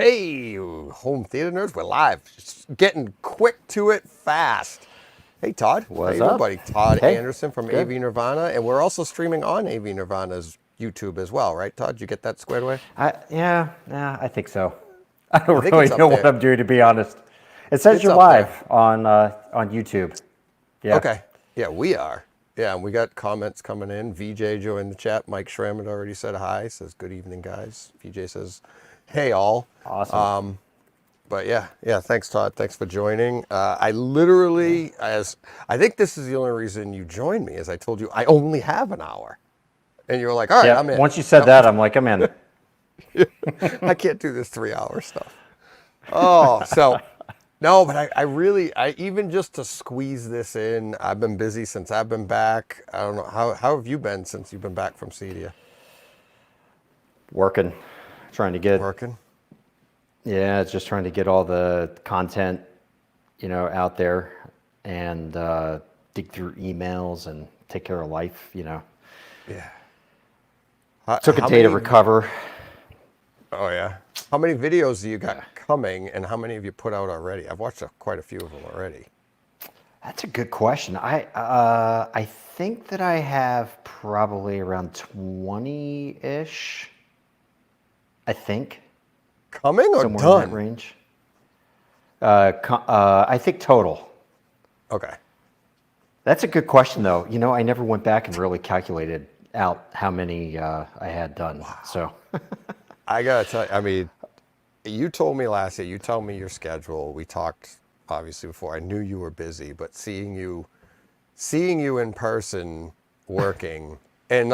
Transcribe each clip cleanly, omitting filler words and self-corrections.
Hey, home theater nerds, we're live. Just getting quick to it fast. Hey, Todd. How What's you doing, up? buddy? Todd Hey, Anderson from good. AV Nirvana, and we're also streaming on AV Nirvana's YouTube as well, right, Todd? Did you get that squared away? Yeah, I think so. I I don't think really it's up know what there. I'm doing, to be honest. It says It's you're up there. live on YouTube. Yeah, Okay. Yeah, we are. Yeah, and we got comments coming in. VJ joined the chat. Mike Schrammett already said hi. Says, good evening, guys. VJ says, hey, all. awesome. But yeah, thanks, Todd. Thanks for joining. I literally, as I think this is the only reason you joined me, is I told you I only have an hour, and you were like, "All right, Yeah, I'm in." once you said No, that, I'm like, I'm in. I can't do this 3 hour stuff. Oh, so no, but I really, I even just to squeeze this in, I've been busy since I've been back. I don't know how have you been since you've been back from Cedia? Working, trying to get, Working. yeah, it's just trying to get all the content, out there and dig through emails and take care of life. Yeah. Took a How day to many? recover. Oh yeah. How many videos do you got Yeah. coming, and how many have you put out already? I've watched quite a few of them already. That's a good question. I think that I have probably around 20-ish. I think Coming or somewhere in that done? range. I think total. Okay. That's a good question, though. I never went back and really calculated out how many I had done. So, I gotta tell you, I mean, you told me last year, you told me your schedule. We talked obviously before. I knew you were busy, but seeing you in person working and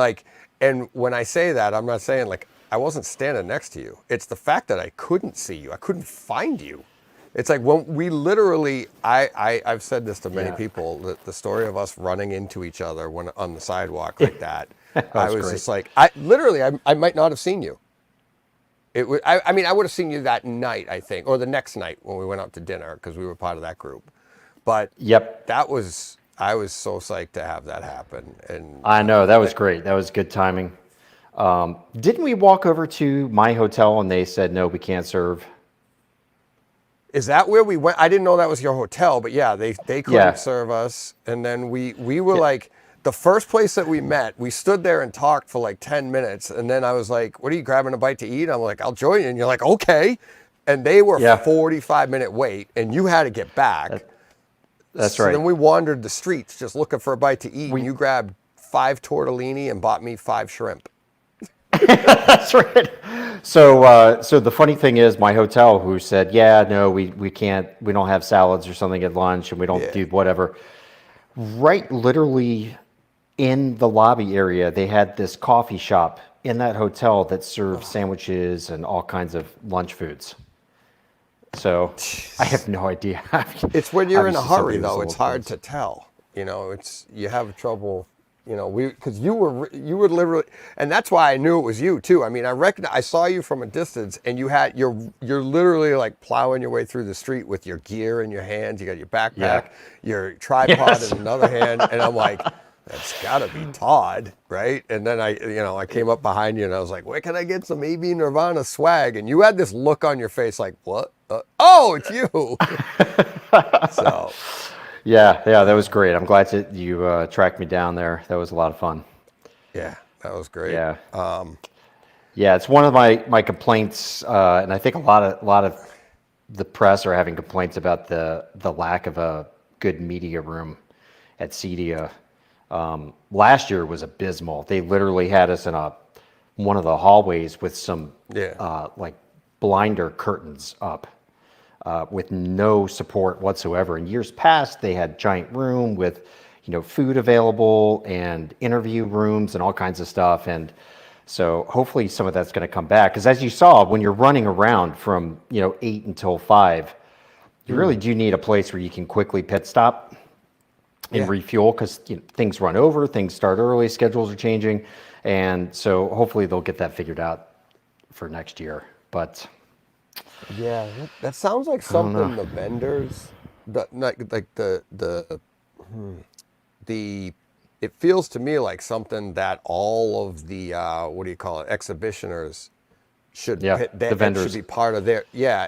and when I say that, I'm not saying like I wasn't standing next to you. It's the fact that I couldn't see you. I couldn't find you. It's like when we literally, I've said this to many yeah, people, that the story of us running into each other when on the sidewalk like that, that I was was great. just like, I might not have seen you. I mean, I would have seen you that night, I think, or the next night when we went out to dinner because we were part of that group. But Yep, I was so psyched to have that happen. And I know. That was great. That was good timing. Didn't we walk over to my hotel and they said, no, we can't serve? is that where we went? I didn't know that was your hotel, but yeah, they couldn't Yeah. serve us. And then we were Yeah. like, the first place that we met, we stood there and talked for like 10 minutes. And then I was like, what are you grabbing a bite to eat? I'm like, I'll join you. And you're like, okay. And they were Yeah. 45-minute wait, and you had to get back. That, that's So right. then we wandered the streets just looking for a bite to eat, and We you grabbed 5 tortellini and bought me 5 shrimp. That's right. So the funny thing is, my hotel who said, yeah, no, we can't, we don't have salads or something at lunch, and we don't Yeah. do whatever. Right, literally in the lobby area, they had this coffee shop in that hotel that served sandwiches and all kinds of lunch foods. So I have no idea. It's when you're in a Obviously, hurry, somebody was a though, it's little hard to close. tell. It's you have trouble. Because you were literally, and that's why I knew it was you too. I mean, I saw you from a distance, and you're literally like plowing your way through the street with your gear in your hands. You got your Yeah. backpack, your tripod Yes. in another hand, and I'm like, that's got to be Todd, right? And then I came up behind you, and I was like, where can I get some AV Nirvana swag? And you had this look on your face, like, what? Oh, it's you. So. Yeah, that was great. I'm glad that you tracked me down there. That was a lot of fun. Yeah, that was great. Yeah. Yeah, it's one of my complaints, and I think a lot of the press are having complaints about the lack of a good media room at CEDIA. Last year was abysmal. They literally had us in one of the hallways with some Yeah. like blinder curtains up, with no support whatsoever. In years past, they had giant room with, food available and interview rooms and all kinds of stuff. And so hopefully some of that's going to come back. Because as you saw, when you're running around from, 8 until 5, you really do need a place where you can quickly pit stop and Yeah. refuel because things run over, things start early, schedules are changing. And so hopefully they'll get that figured out for next year. But Yeah, that sounds like I don't know. something the vendors, the it feels to me like something that all of the what do you call it, exhibitioners should Yeah, that, the that should vendors. be part of their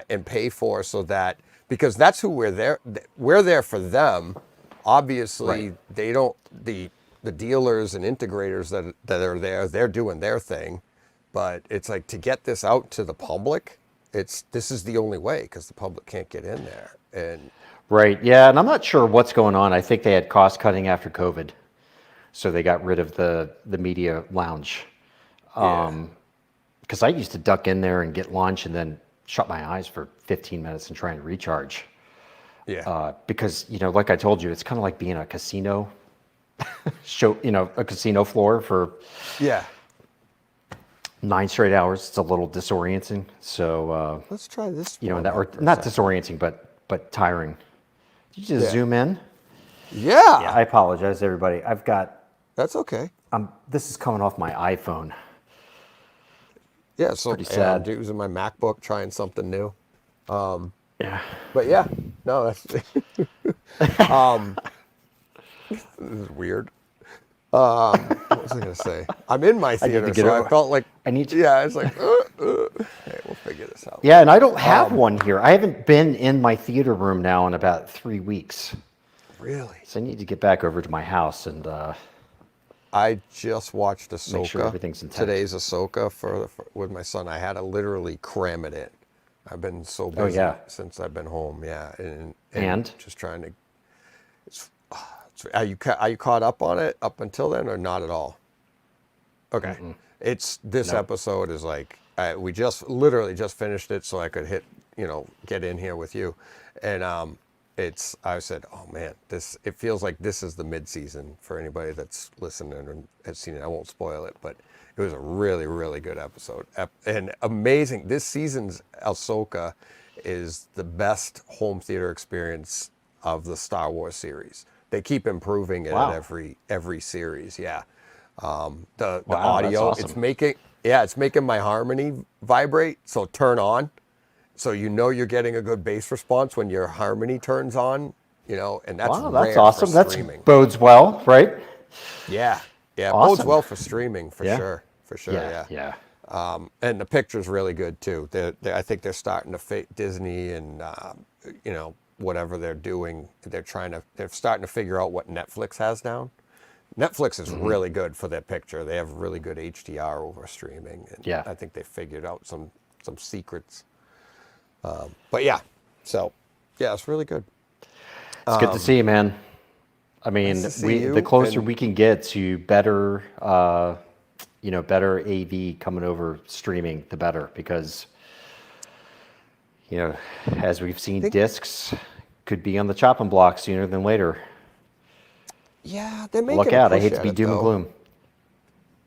and pay for, so that, because that's who we're there for them. Right. Obviously they don't, the dealers and integrators that are there, they're doing their thing, but it's like, to get this out to the public, this is the only way, because the public can't get in there. And Right. Yeah, and I'm not sure what's going on. I think they had cost cutting after COVID, so they got rid of the media lounge. yeah, Because I used to duck in there and get lunch and then shut my eyes for 15 minutes and try and recharge. yeah, Because, like I told you, it's kind of like being a casino show, a casino floor for yeah. 9 straight hours. It's a little disorienting. So, Let's try this and one that, out or for a not second. disorienting, but tiring. Did you just Yeah, zoom in? Yeah, yeah. I apologize, everybody. That's okay. This is coming off my iPhone. Yeah, It's so pretty yeah, I'm sad. using my MacBook, trying something new. Yeah. But yeah, no, that's this is weird. What was I gonna say? I'm in my I need to theater, get so I over. felt like, I need to. yeah, it's like, hey, we'll figure this out. Yeah, and I don't have one here. I haven't been in my theater room now in about 3 weeks. Really? So I need to get back over to my house and I just watched make sure Ahsoka. everything's intact. Today's Ahsoka with my son. I had to literally cram it in. I've been so Oh, busy yeah. since I've been home. Yeah, and And just trying to. Are you caught up on it up until then, or not at all? Okay, it's this no. episode is like, we just literally just finished it, so I could get in here with you, and I said, oh man, it feels like this is the mid-season for anybody that's listening and has seen it. I won't spoil it, but it was a really, really good episode, and amazing. This season's Ahsoka is the best home theater experience of the Star Wars series. They keep improving it at Wow. every series. Yeah, the Wow, that's audio, awesome. it's making my harmony vibrate. So turn on, so you're getting a good bass response when your harmony turns on. And that's Wow, that's rare for awesome. That's streaming. bodes well, right? Yeah, yeah, it bodes Awesome. well for streaming for Yeah. sure, for sure. Yeah, Yeah. yeah. And the picture's really good too. I think they're starting to Disney and whatever they're doing. They're starting to figure out what Netflix has now. Netflix is really good for their picture. They have really good HDR over streaming, and Yeah. I think they figured out some secrets. But yeah, so yeah, it's really good. It's good to see you, man. I mean, Nice to see the you. closer And we can get to better, better AV coming over streaming, the better. Because, as we've I seen, think, discs could be on the chopping block sooner than later. yeah, they're Look making a out! I push hate to at be it doom and though. gloom.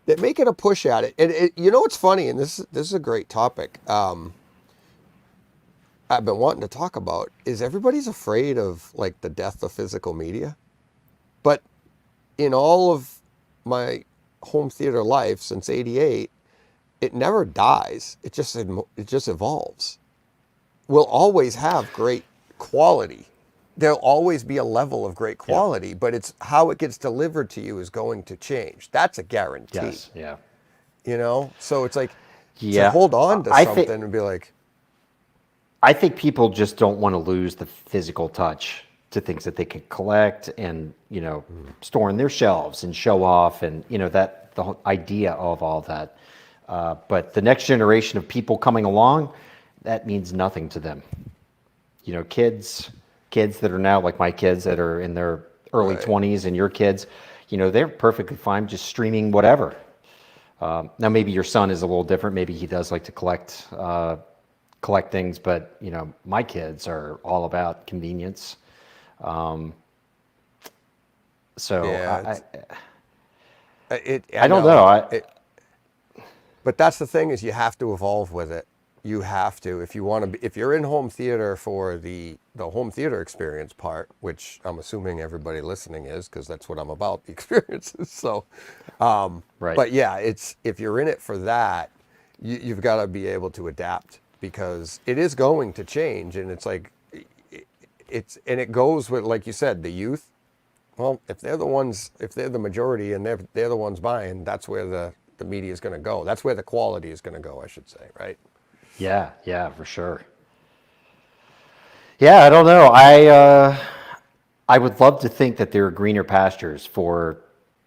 They're making a push at it, and what's funny, and this is a great topic. I've been wanting to talk about is everybody's afraid of like the death of physical media, but in all of my home theater life since '88, it never dies. It just evolves. We'll always have great quality. There'll always be a level of great Yeah. quality, but it's how it gets delivered to you is going to change. That's a guarantee. Yes. Yeah. So it's like to Yeah. hold on to I think. something and be like, I think people just don't want to lose the physical touch to things that they can collect and, store in their shelves and show off and, that the whole idea of all that. But the next generation of people coming along, that means nothing to them. Kids that are now like my kids that are in their early right, 20s and your kids, they're perfectly fine just streaming whatever. Now maybe your son is a little different. Maybe he does like to collect things, but my kids are all about convenience. So yeah, I I don't know. know. But that's the thing, is you have to evolve with it. You have to, if you want to be, if you're in home theater for the home theater experience part, which I'm assuming everybody listening is, because that's what I'm about, the experiences. So, Right. but yeah, if you're in it for that, you've got to be able to adapt, because it is going to change, and it's like, and it goes with, like you said, the youth. Well, if they're the majority and they're the ones buying, that's where the media is going to go. That's where the quality is going to go, I should say, right? Yeah, for sure. Yeah, I don't know. I would love to think that there are greener pastures for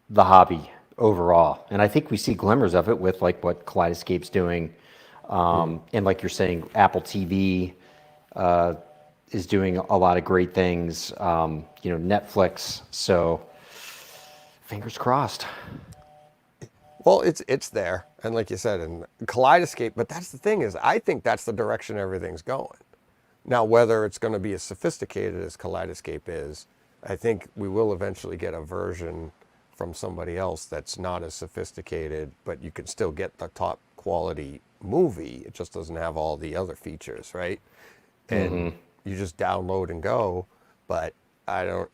the hobby overall, and I think we see glimmers of it with like what Kaleidoscape's doing, and like you're saying, Apple TV is doing a lot of great things. Netflix. So fingers crossed. Well, it's there, and like you said, and Kaleidoscape. But that's the thing is, I think that's the direction everything's going. Now, whether it's going to be as sophisticated as Kaleidoscape is, I think we will eventually get a version from somebody else that's not as sophisticated, but you can still get the top quality movie. It just doesn't have all the other features, right? And you just download and go. But I don't,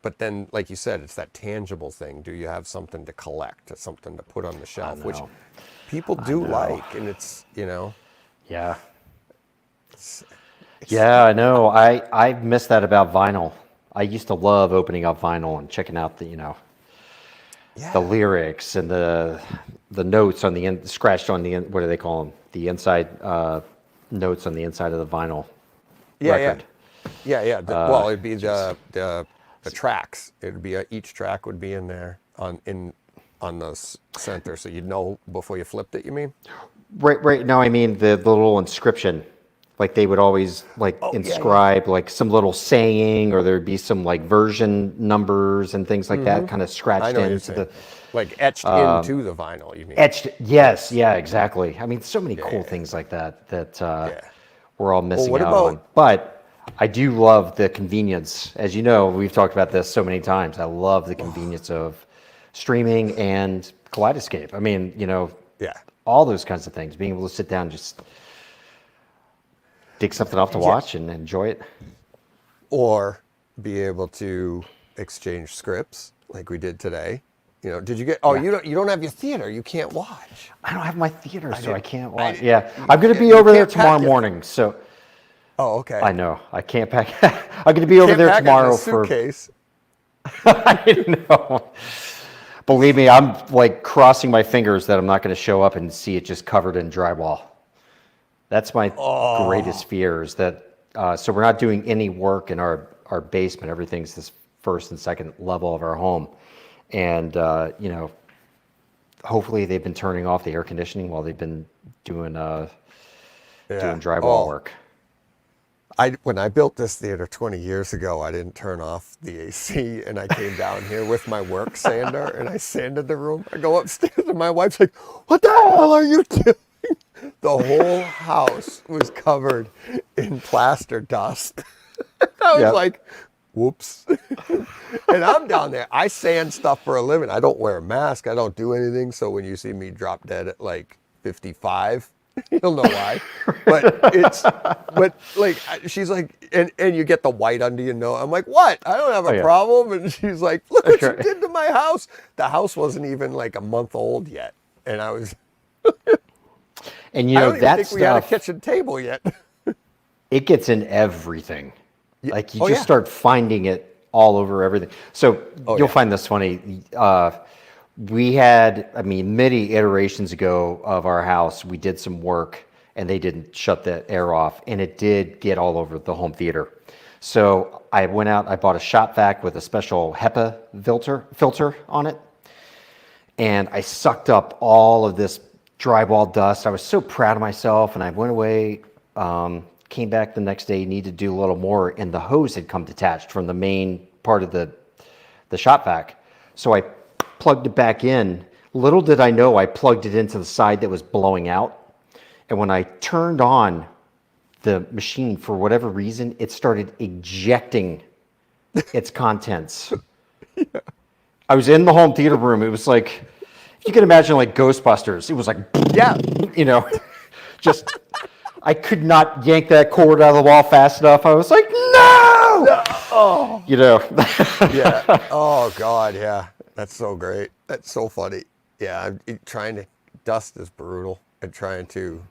but then, like you said, it's that tangible thing. Do you have something to collect, something to put on the shelf, which people do like, and it's, Yeah. it's, Yeah, I know. I miss that about vinyl. I used to love opening up vinyl and checking out the yeah, lyrics and the notes on the scratched on the what do they call them? The inside notes on the inside of the vinyl record. yeah. Well, it'd be the tracks. It'd be each track would be in there on the center, so you'd know before you flipped it. You mean? Right. No, I mean the little inscription. Like they would always inscribe like some little saying, or there'd be some like version numbers and things like that, kind of I scratched know what you're into saying. the Like etched into the vinyl. You mean? etched. Yes, yeah, exactly. I mean, so many cool things like that Yeah. we're all missing what out about- on. But I do love the convenience. As you know, we've talked about this so many times. I love the convenience of streaming and Kaleidoscape. I mean, Yeah. all those kinds of things. Being able to sit down and just dig something off to watch and enjoy it. Or be able to exchange scripts like we did today. Did you get? Oh, you don't have your theater. You can't watch. I don't have my theater, so I can't watch. didn't- Yeah, I'm going to be over there tomorrow morning. So Oh, okay. I know I can't pack. I'm going to be over there Can't pack it in a tomorrow for. suitcase. I know. Believe me, I'm like crossing my fingers that I'm not going to show up and see it just covered in drywall. That's my greatest fear is that, so we're not doing any work in our basement. Everything's this first and second level of our home. And, hopefully they've been turning off the air conditioning while they've been doing drywall work. When I built this theater 20 years ago, I didn't turn off the AC, and I came down here with my work sander, and I sanded the room. I go upstairs, and my wife's like, "What the hell are you doing?" The whole house was covered in plaster dust. I was like, whoops. And I'm down there. I sand stuff for a living. I don't wear a mask. I don't do anything. So when you see me drop dead at like 55, you'll know why. But she's like, and you get the white under your nose. I'm like, what? I don't have a problem. And she's like, look what you did to my house. The house wasn't even like a month old yet. And I was... And I don't even that think stuff, we had a kitchen table yet. it gets in everything. Like you Oh, just yeah. start finding it all over everything. So you'll find this funny. We had, many iterations ago of our house, we did some work and they didn't shut the air off, and it did get all over the home theater. So I went out, I bought a shop vac with a special HEPA filter on it, and I sucked up all of this drywall dust. I was so proud of myself, and I went away, came back the next day, needed to do a little more, and the hose had come detached from the main part of the shop vac. So I plugged it back in. Little did I know I plugged it into the side that was blowing out. And when I turned on the machine, for whatever reason, it started ejecting its contents. I was in the home theater room. It was like, if you can imagine like Ghostbusters, it was like, Yeah. just, I could not yank that cord out of the wall fast enough. I was like, no! Oh. Yeah. Oh, God, yeah. That's so great. That's so funny. Yeah, dust is brutal, and trying to,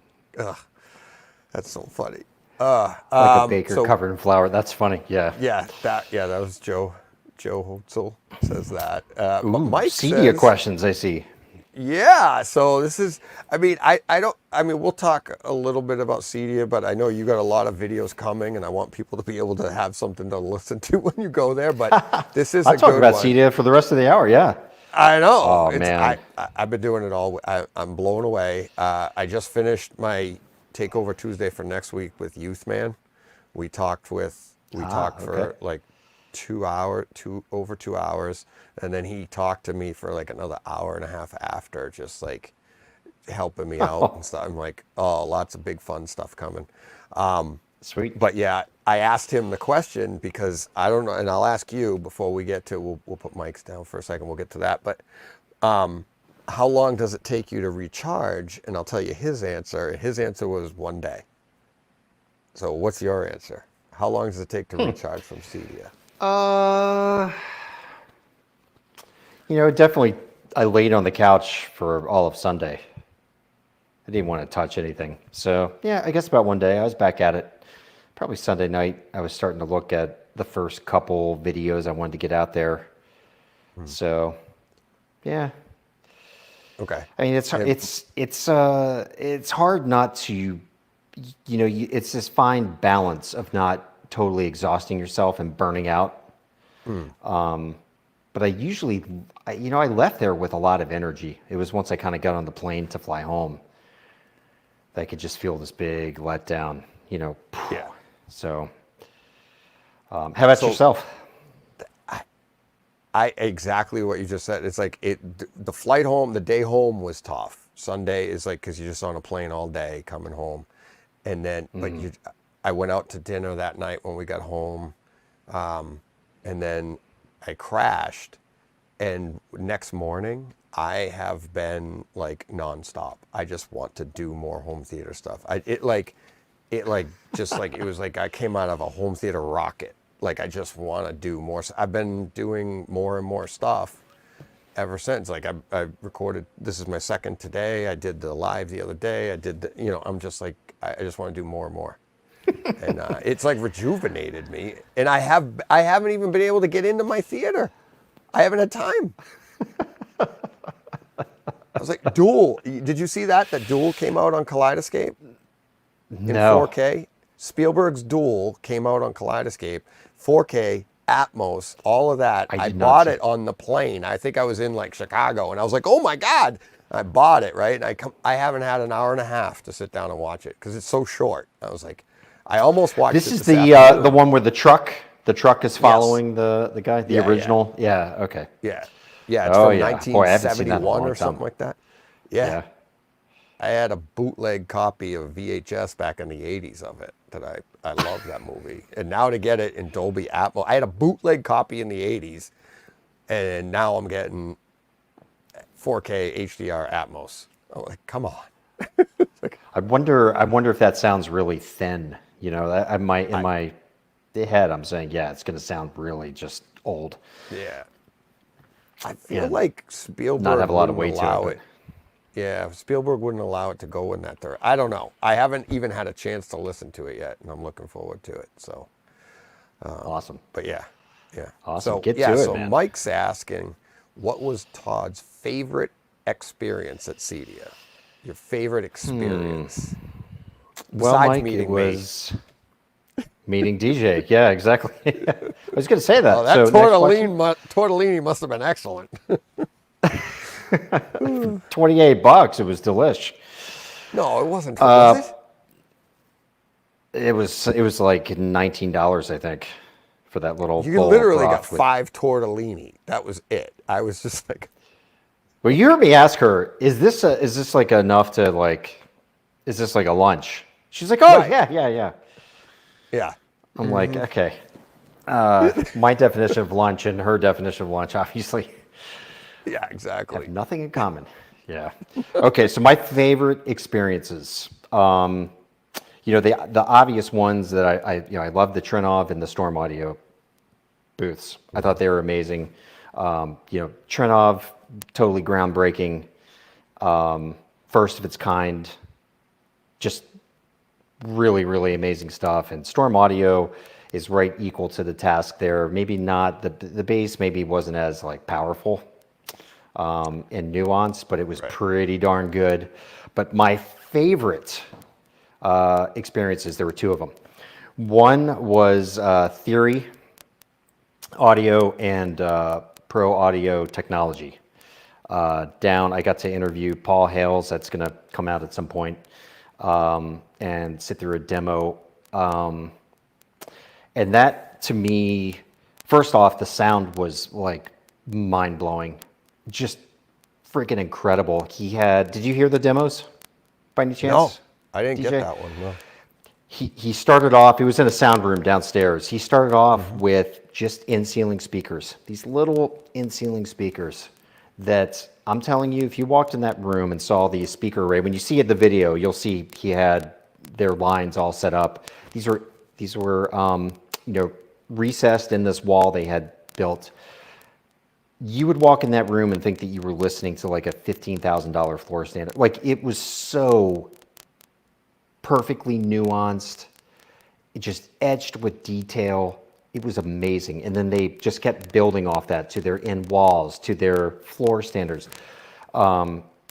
that's so funny. Like a baker covered in flour. That's funny. Yeah. Yeah, that was Joe Hotzel says that. But Ooh, Mike Cedia says, questions, I see. Yeah, so this is, I mean, we'll talk a little bit about Cedia, but I know you got a lot of videos coming, and I want people to be able to have something to listen to when you go there, but this is I'll a talk good about one. Cedia for the rest of the hour. Yeah. I know. Oh man. I've been doing it all. I'm blown away. I just finished my Takeover Tuesday for next week with Youth Man. We talked Okay. for like 2 hours, over 2 hours, and then he talked to me for like another hour and a half after, just like helping me out and stuff. I'm like, oh, lots of big fun stuff coming. Sweet. But yeah, I asked him the question because I don't know, and I'll ask you before we get to. We'll put mics down for a second. We'll get to that. But how long does it take you to recharge? And I'll tell you his answer. His answer was 1 day. So what's your answer? How long does it take to recharge from Cedia? Definitely. I laid on the couch for all of Sunday. I didn't want to touch anything. So yeah, I guess about 1 day I was back at it. Probably Sunday night, I was starting to look at the first couple videos I wanted to get out there. So, yeah. Okay. I mean, it's hard not to, it's this fine balance of not totally exhausting yourself and burning out. But I usually, I left there with a lot of energy. It was once I kind of got on the plane to fly home that I could just feel this big letdown, Yeah. So, how about yourself? I exactly what you just said. It's like the flight home, the day home was tough. Sunday is like because you're just on a plane all day coming home, and then I went out to dinner that night when we got home, and then I crashed, and next morning I have been like nonstop. I just want to do more home theater stuff. It was like I came out of a home theater rocket. Like I just want to do more. I've been doing more and more stuff ever since. Like I recorded. This is my second today. I did the live the other day. I did. I'm just like I just want to do more and more. And it's like rejuvenated me. And I haven't even been able to get into my theater. I haven't had time. I was like, Duel. Did you see that? That Duel came out on Kaleidoscape in No. 4K. Spielberg's Duel came out on Kaleidoscape, 4K, Atmos, all of that. I did not bought see it on the plane. I think I was in like Chicago, and I was like, oh my God. I bought it, right? And I haven't had an hour and a half to sit down and watch it because it's so short. I was like, I almost watched This it is this afternoon. the one where the truck is following the guy, the Yeah, original. Yeah. Okay. Yeah. Yeah, it's Oh, from yeah. Boy, I haven't seen that in a 1971 long or something time. like that. Yeah. Yeah. I had a bootleg copy of VHS back in the 80s of it that I love that movie. And now to get it in Dolby Atmos, I had a bootleg copy in the 80s, and now I'm getting 4K HDR Atmos. I'm like, come on. I wonder if that sounds really thin. I might in my head I'm saying, yeah, it's going to sound really just old. Yeah. I feel And like Spielberg not have a lot of wouldn't weight to it, allow but- it. Yeah, Spielberg wouldn't allow it to go in that direction. I don't know. I haven't even had a chance to listen to it yet, and I'm looking forward to it. So, Awesome. but yeah. Awesome. So Get to yeah, it, so man. Mike's asking, what was Todd's favorite experience at Cedia? Your favorite experience? Well, Besides Mike, meeting it was meeting DJ. Yeah, exactly. I was going to say that. me. Oh, that So next question, tortellini must have been excellent. $28. It was delish. No, it wasn't. Was it? It was like $19, I think, for that little You bowl of literally got broth with- 5 tortellini. That was it. I was just like, Well, you heard me ask her, is this like enough to like, is this like a lunch? She's like, oh, Right. yeah. yeah. I'm like, okay. My definition of lunch and her definition of lunch obviously Yeah, exactly. have nothing in common. Yeah. Okay, so my favorite experiences. The obvious ones that I love the Trinov and the Storm Audio booths. I thought they were amazing. Trinov, totally groundbreaking, first of its kind, just really, really amazing stuff. And Storm Audio is right equal to the task there. Maybe not, the bass maybe wasn't as like powerful, and nuance, but it was Right. pretty darn good. But my favorite experiences, there were two of them. One was Theory Audio and Pro Audio Technology. I got to interview Paul Hales, that's going to come out at some point, and sit through a demo. And that, to me, first off, the sound was like mind blowing, just freaking incredible. Did you hear the demos by any chance? No, I didn't DJ? get that one. No. He started off, he was in a sound room downstairs. He started off with just in-ceiling speakers, these little in-ceiling speakers that I'm telling you, if you walked in that room and saw the speaker array, when you see the video, you'll see he had their lines all set up. These were recessed in this wall they had built. You would walk in that room and think that you were listening to like a $15,000 floor standard. Like, it was so perfectly nuanced, it just etched with detail. It was amazing. And then they just kept building off that to their end walls, to their floor standards.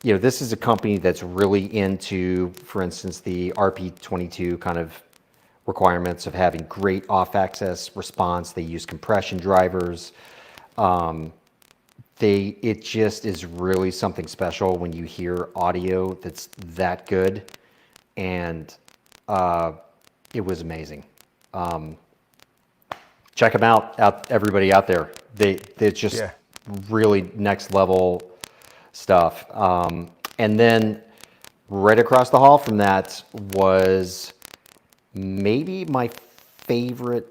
This is a company that's really into, for instance, the RP22 kind of requirements of having great off-access response. They use compression drivers. It just is really something special when you hear audio that's that good. And it was amazing. Check them out, everybody out there. They're just really next level stuff. And then right across the hall from that was maybe my favorite,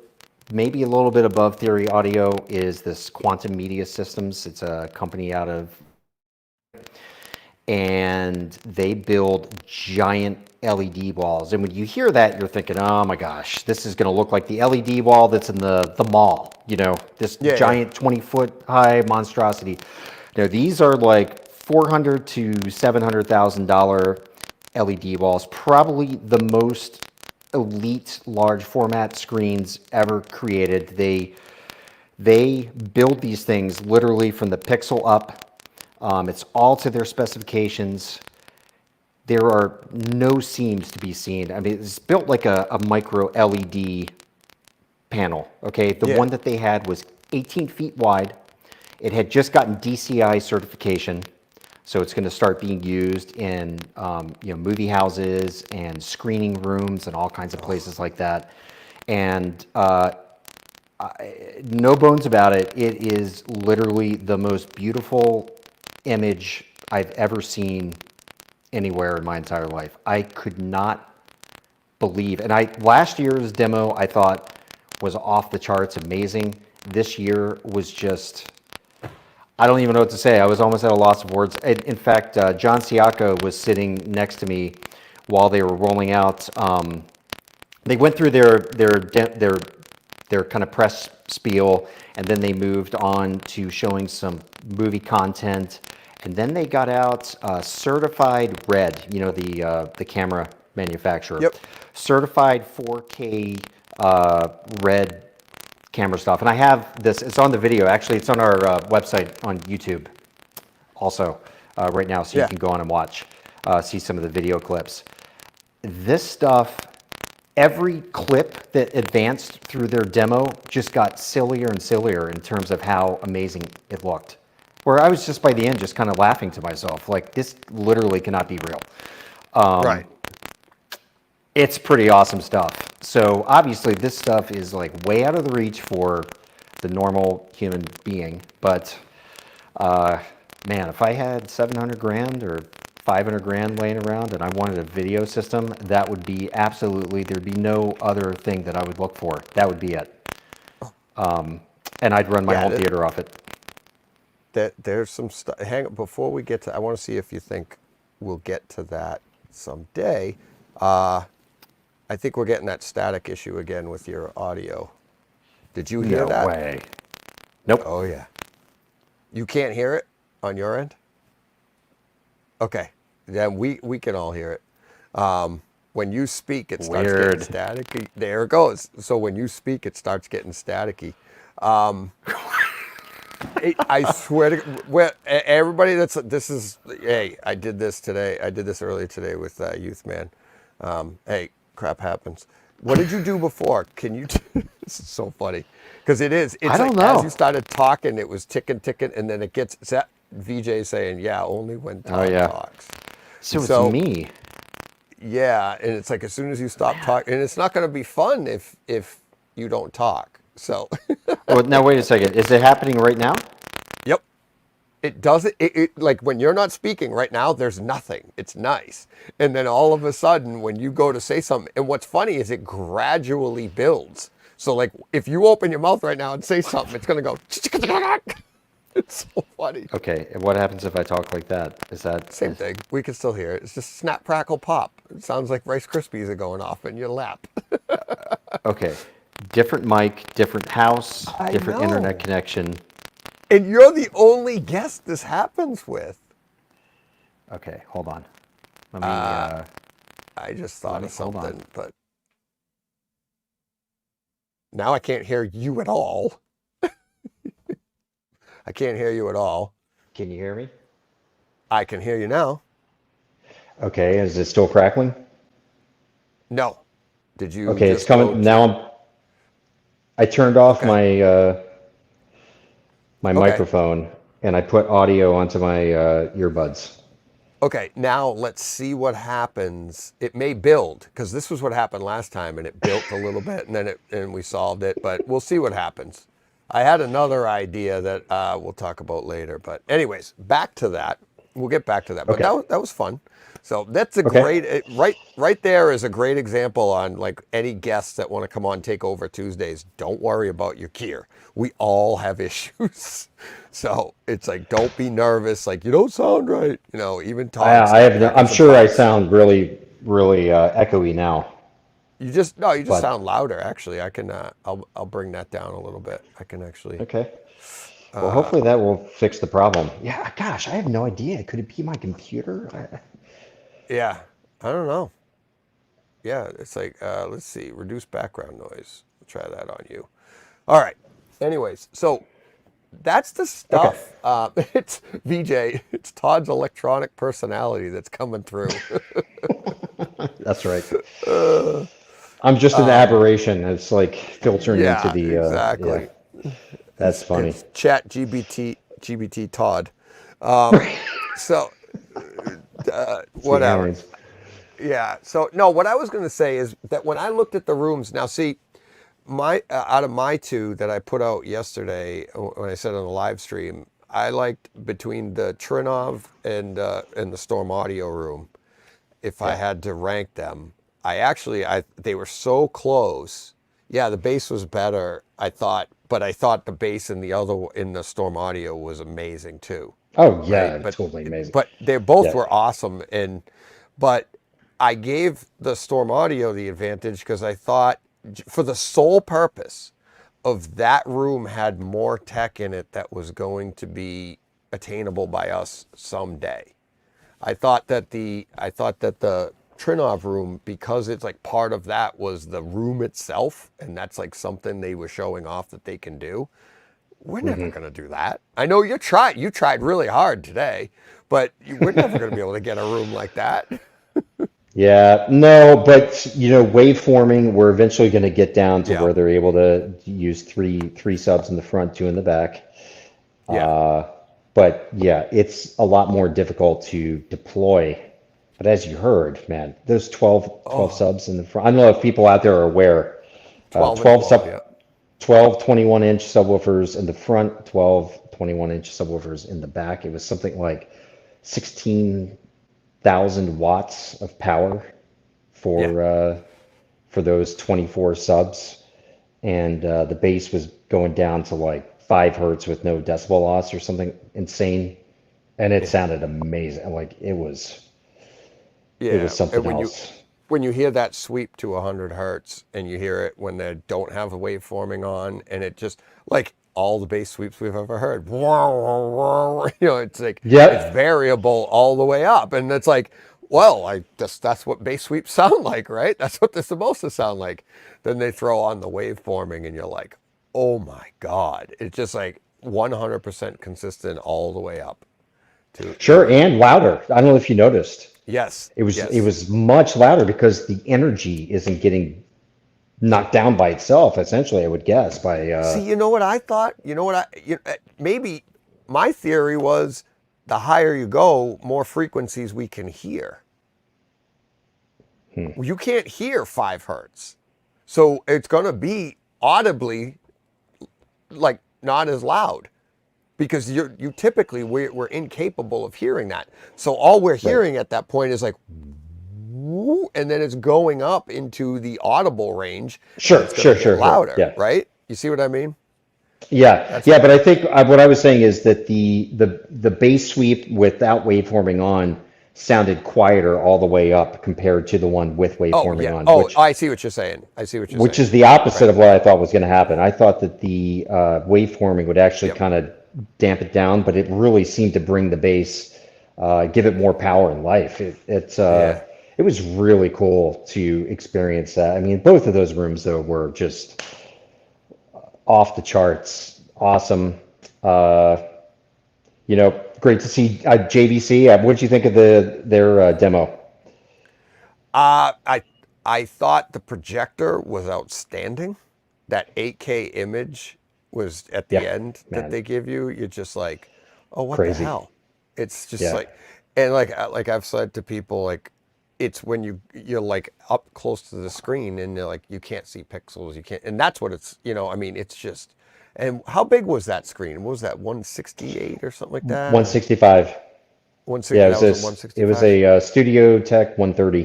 maybe a little bit above Theory Audio, is this Quantum Media Systems. It's a company out of, and they build giant LED walls. And when you hear that, you're thinking, oh my gosh, this is going to look like the LED wall that's in the mall, this giant 20-foot high monstrosity. These are like $400,000 to $700,000 LED walls, probably the most elite large format screens ever created. They build these things literally from the pixel up. It's all to their specifications. There are no seams to be seen. I mean, it's built like a micro LED panel, okay? The one that they had was 18 feet wide. It had just gotten DCI certification, so it's going to start being used in movie houses and screening rooms and all kinds of places like that. And no bones about it, it is literally the most beautiful image I've ever seen anywhere in my entire life. I could not believe, and last year's demo I thought was off the charts, amazing. This year was just, I don't even know what to say. I was almost at a loss of words. In fact, John Siaka was sitting next to me while they were rolling out. They went through their kind of press spiel, and then they moved on to showing some movie content. And then they got out certified Red, the camera manufacturer. Yep. Certified 4K Red camera stuff. And I have this, it's on the video. Actually, it's on our website on YouTube also right now, so you can go on and watch, see some of the video clips. This stuff, every clip that advanced through their demo just got sillier and sillier in terms of how amazing it looked. Where I was just by the end just kind of laughing to myself, like, this literally cannot be real. Right. It's pretty awesome stuff. So obviously this stuff is like way out of the reach for the normal human being. But man, if I had 700 grand or 500 grand laying around and I wanted a video system, that would be absolutely, there'd be no other thing that I would look for. That would be it. And I'd run my whole theater off it. There's some stuff. Hang on, before we get to, I want to see if you think we'll get to that someday. I think we're getting that static issue again with your audio. Did you hear that? No way. Nope. Oh yeah. You can't hear it on your end? Okay. Then we can all hear it. When you speak, it starts getting staticky. There it goes. So when you speak, it starts getting staticky. I swear to everybody hey, I did this today. I did this earlier today with Youth Man. Hey, crap happens. What did you do before? Can you? This is so funny because it is. I It's don't like as you know. started talking, it was ticking, ticking, and then it gets. It's that VJ saying, "Yeah, only when Oh Todd yeah. talks." So it's So me. yeah, and it's like as soon as you stop talking, and it's not going to be fun if you don't talk. So, Well, now wait a second. Is it happening right now? yep. It doesn't, it like when you're not speaking right now, there's nothing. It's nice. And then all of a sudden, when you go to say something, and what's funny is it gradually builds. So, like, if you open your mouth right now and say something, it's going to go, it's so funny. Okay. And what happens if I talk like that? Is that Same thing. We can still hear it. It's just snap, crackle, pop. It sounds like Rice Krispies are going off in your lap. okay? Different mic, different house, I different internet know. connection. And you're the only guest this happens with. Okay, hold on. Let me. I just thought of Hold on. something, but now I can't hear you at all. I can't hear you at all. Can you hear me? I can hear you now. Okay. Is it still crackling? No. Did you Okay, it's just go coming to? now. I turned off Okay. my Okay. microphone and I put audio onto my earbuds. Okay. Now let's see what happens. It may build because this was what happened last time, and it built a little bit, and then we solved it. But we'll see what happens. I had another idea that we'll talk about later. But anyways, back to that. We'll get back to that. But Okay. that was fun. So that's a Okay. great right there is a great example on like any guests that want to come on take over Tuesdays. Don't worry about your gear. We all have issues. So it's like don't be nervous. Like you don't sound right. You know, even Todd I stopped have no, having I'm some sure I problems. sound really echoey now, You just no, you just but sound louder. Actually, I can. I'll bring that down a little bit. I can actually. okay. Well, hopefully that will fix the problem. Yeah, gosh, I have no idea. Could it be my computer? Yeah, I don't know. Yeah, it's like let's see, reduce background noise. Try that on you. All right. Anyways, so that's the Okay, stuff. It's VJ. It's Todd's electronic personality that's coming through. that's right. I'm just an aberration. It's like filtering into Yeah, the yeah. exactly. That's funny. It's Chat GBT Todd. So It's the whatever. aliens. Yeah. So no, what I was going to say is that when I looked at the rooms, now see, my out of my two that I put out yesterday when I said on the live stream, I liked between the Trinov and the Storm Audio room. If I Yeah. had to rank them, I they were so close. Yeah, the bass was better, I thought, but I thought the bass in the Storm Audio was amazing too, Oh right? yeah, totally amazing. But they both Yeah. were awesome, and but I gave the Storm Audio the advantage because I thought for the sole purpose of that room had more tech in it that was going to be attainable by us someday. I thought that the Trinov room, because it's like part of that was the room itself, and that's like something they were showing off that they can do. We're never hmm gonna do that. I know you tried really hard today, but we're never gonna be able to get a room like that. Yeah, no, but waveforming, we're eventually going to get down to Yeah, where they're able to use three subs in the front, two in the back. yeah. But yeah, it's a lot more difficult to deploy. But as you heard, man, those 12 Oh, subs in the front. I don't know if people out there are aware. 12 and 12 below, sub, yeah. 12 21-inch subwoofers in the front, 12 21-inch subwoofers in the back. It was something like 16,000 watts of power Yeah. for those 24 subs, and the bass was going down to like 5 hertz with no decibel loss or something insane, and it Yeah. sounded amazing. Like it was Yeah. And something else. when you hear that sweep to 100 hertz and you hear it when they don't have a waveforming on and it just like all the bass sweeps we've ever heard. It's like it's Yep. variable all the way up. And it's like, well, I just that's what bass sweeps sound like, right? That's what they're supposed to sound like. Then they throw on the waveforming and you're like, oh my God. It's just like 100% consistent all the way up to Sure, and louder. I don't know if you noticed. yes, It yes. was much louder because the energy isn't getting knocked down by itself, essentially, I would guess, by See, you know what I thought? You know what maybe my theory was the higher you go, more frequencies we can hear. You can't hear 5 hertz. So it's going to be audibly like not as loud because you typically we're incapable of hearing that. So all we're right. hearing at that point is like woo, and then it's going up into the audible range and Sure, it's going to sure, get sure, sure. louder, Yeah. right? You see what I mean? Yeah, That's yeah, but I think what I was saying is that the bass sweep without waveforming on sounded quieter all the way up compared to the one with oh waveforming yeah. on, Oh, I see what you're saying. I see what you're which saying. is the opposite Right. of what I thought was going to happen. I thought that the waveforming would actually Yep. kind of damp it down, but it really seemed to bring the bass, give it more power and life. Yeah. It was really cool to experience that. I mean, both of those rooms though were just off the charts, awesome. Uh, great to see JVC. What did you think of their demo? Uh, I I thought the projector was outstanding. That 8K image was at the Yeah, end that man, they give you. You're just like, oh, what the crazy. hell? It's just Yeah, like, and like I've said to people, like it's when you're like up close to the screen and you're like you can't see pixels, you can't, and that's what it's. I mean, it's just. And how big was that screen? What was that 168 or something like that, or 165. Yeah, 160? That was a it was 165. a Studio Tech 130,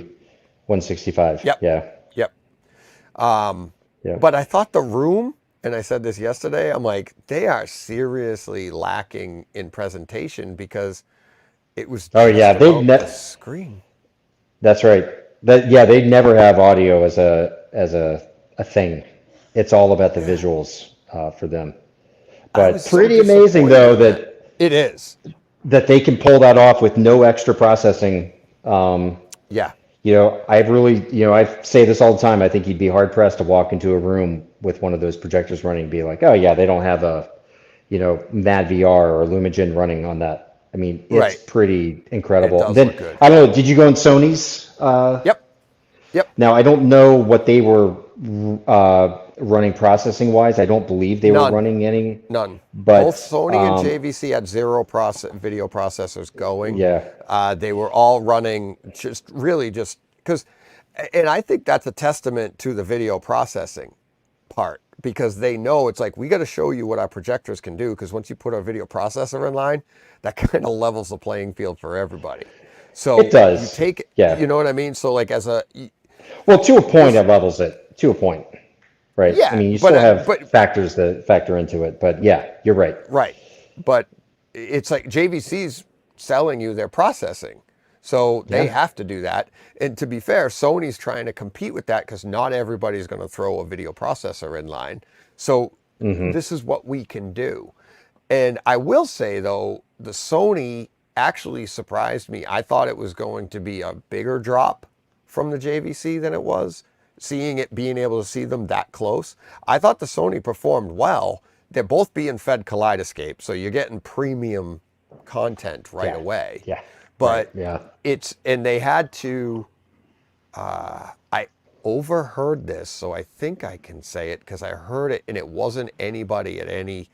165. Yep, Yeah, yep. yeah. But I thought the room, and I said this yesterday, I'm like, they are seriously lacking in presentation because it was Oh yeah, just about the screen. that's right. They'd never have audio as a thing. It's all about the visuals for them. I was But so pretty amazing disappointed though in that. It is. that they can pull that off with no extra processing. Um, Yeah. I really, I say this all the time. I think you'd be hard pressed to walk into a room with one of those projectors running and be like, oh yeah, they don't have a, Mad VR or Lumagen running on that. I mean, it's Right. pretty It incredible. And does then look good. I don't know, did you go on Sony's? Yep. Yep. Now I don't know what they were running processing wise. I don't believe they were None. running any, None. Both but Sony and JVC had zero video processors going. yeah, They were all running just really just because, and I think that's a testament to the video processing part because they know it's like we got to show you what our projectors can do because once you put our video processor in line, that kind of levels the playing field for everybody. it So you does. take, Yeah. you know what I mean? So like Well, to a point, this, it levels it. To a point. Right. I yeah, mean, you but still have but factors that factor into it, but yeah, you're right. right. But it's like JVC's selling you their processing. So they Yeah. have to do that. And to be fair, Sony's trying to compete with that because not everybody's going to throw a video processor in line. So this is what we can do. And I will say, though, the Sony actually surprised me. I thought it was going to be a bigger drop from the JVC than it was, seeing it being able to see them that close. I thought the Sony performed well. They're both being fed Kaleidoscape, so you're getting premium content right Yeah. away. Yeah. Right. But Yeah. and they had to, I overheard this, so I think I can say it because I heard it and it wasn't anybody at any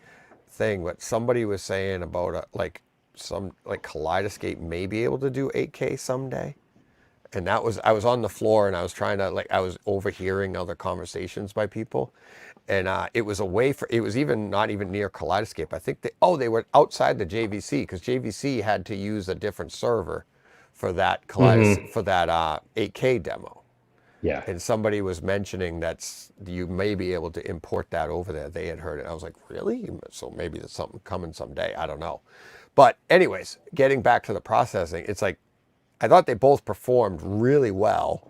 thing, but somebody was saying about like some like Kaleidoscape may be able to do 8K someday. And that was I was on the floor and I was trying to I was overhearing other conversations by people, and it was away for it was even not even near Kaleidoscape. I think they were outside the JVC because JVC had to use a different server for that for that 8K demo. Yeah. And somebody was mentioning that you may be able to import that over there. They had heard it. I was like, really? So maybe there's something coming someday. I don't know. But anyways, getting back to the processing, it's like I thought they both performed really well.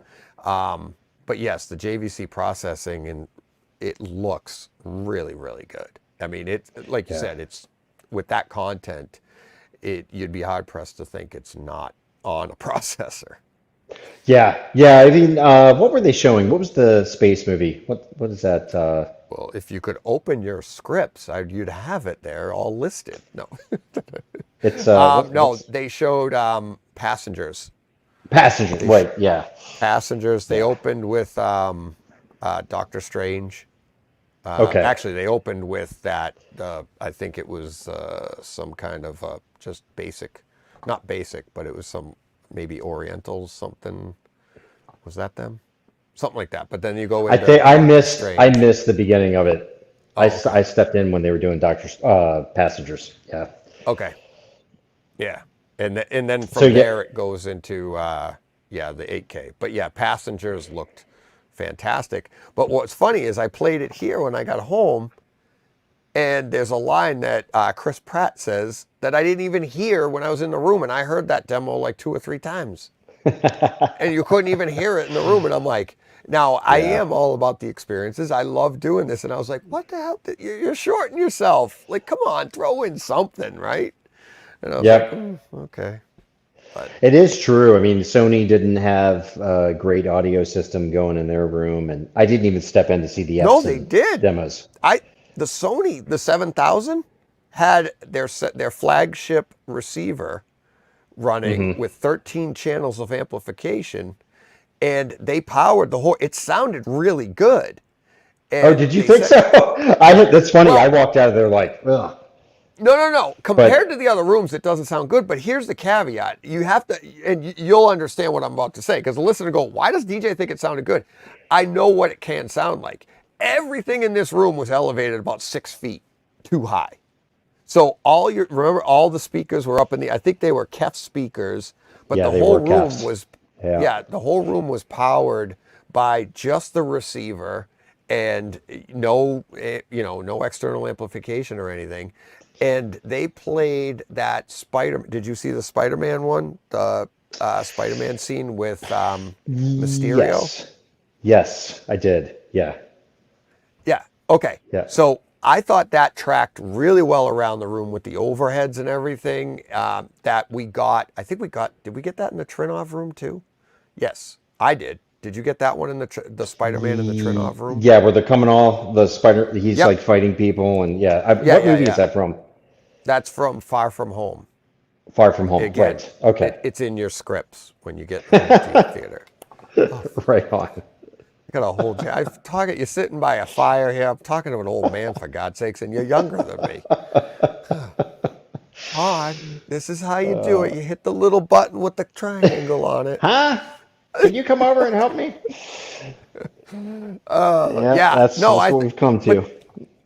But yes, the JVC processing and it looks really, really good. I mean, it like you Yeah. said, it's with that content, you'd be hard pressed to think it's not on a processor. Yeah. I mean, what were they showing? What was the space movie? What is that? Well, if you could open your scripts, you'd have it there all listed. No, It's no, what's they showed Passengers. Passenger? They sh Wait, yeah, Passengers. They yeah. opened with Doctor Strange. Okay. Actually, they opened with that. I think it was some kind of just basic, not basic, but it was some maybe Orientals something. Was that them? Something like that. But then you go I into think Doctor I Strange. missed the beginning of it. Oh, okay. I stepped in when they were doing Doctor Passengers. Yeah. Okay. Yeah. And then So from yeah, there it goes into yeah, the 8K. But yeah, Passengers looked fantastic. But what's funny is I played it here when I got home, and there's a line that Chris Pratt says that I didn't even hear when I was in the room, and I heard that demo like 2 or 3 times, and you couldn't even hear it in the room. And I'm like, now I yeah. am all about the experiences. I love doing this, and I was like, what the hell? You're shorting yourself. Like, come on, throw in something, right? And I was like, Yep. okay, but It is true. I mean, Sony didn't have a great audio system going in their room, and I didn't even step in to see the no, they Epson did. demos. I the Sony the 7000 had their flagship receiver running with 13 channels of amplification, and they powered the whole. It sounded really good, Oh, and did you they think said, so? That's funny. I well, walked out of there like, ugh. no. Compared to But the other rooms, it doesn't sound good. But here's the caveat: you have to, and you'll understand what I'm about to say, because the listener go, "Why does DJ think it sounded good?" I know what it can sound like. Everything in this room was elevated about 6 feet too high. So remember all the speakers were up in the. I think they were Kef speakers, but yeah, the they whole were room caps. was, Yeah. yeah, the whole room was powered by just the receiver, and no, no external amplification or anything. And they played that Spider. Did you see the Spider-Man one? The Spider-Man scene with Mysterio. Yes. Yes, I did. Yeah. Yeah. Okay. Yeah. So I thought that tracked really well around the room with the overheads and everything that we got. I think we got. Did we get that in the Trinov room too? Yes, I did. Did you get that one in the Spider-Man in the Trinov room? Yeah, where they're coming all the spider, he's like Yep. fighting people, and yeah. Yeah, What yeah, movie is yeah. that from? That's from Far From Home. Far From Home. Again, Right. Okay. it's in your scripts when you get home to your theater. Oh, Right on. I got a whole. I'm talking. You're sitting by a fire here. I'm talking to an old man, for God's sakes, and you're younger than me. Todd, this is how you do it. You hit the little button with the triangle on it. Huh? Can you come over and help me? Yeah, Yeah, no, that's what we've come but to.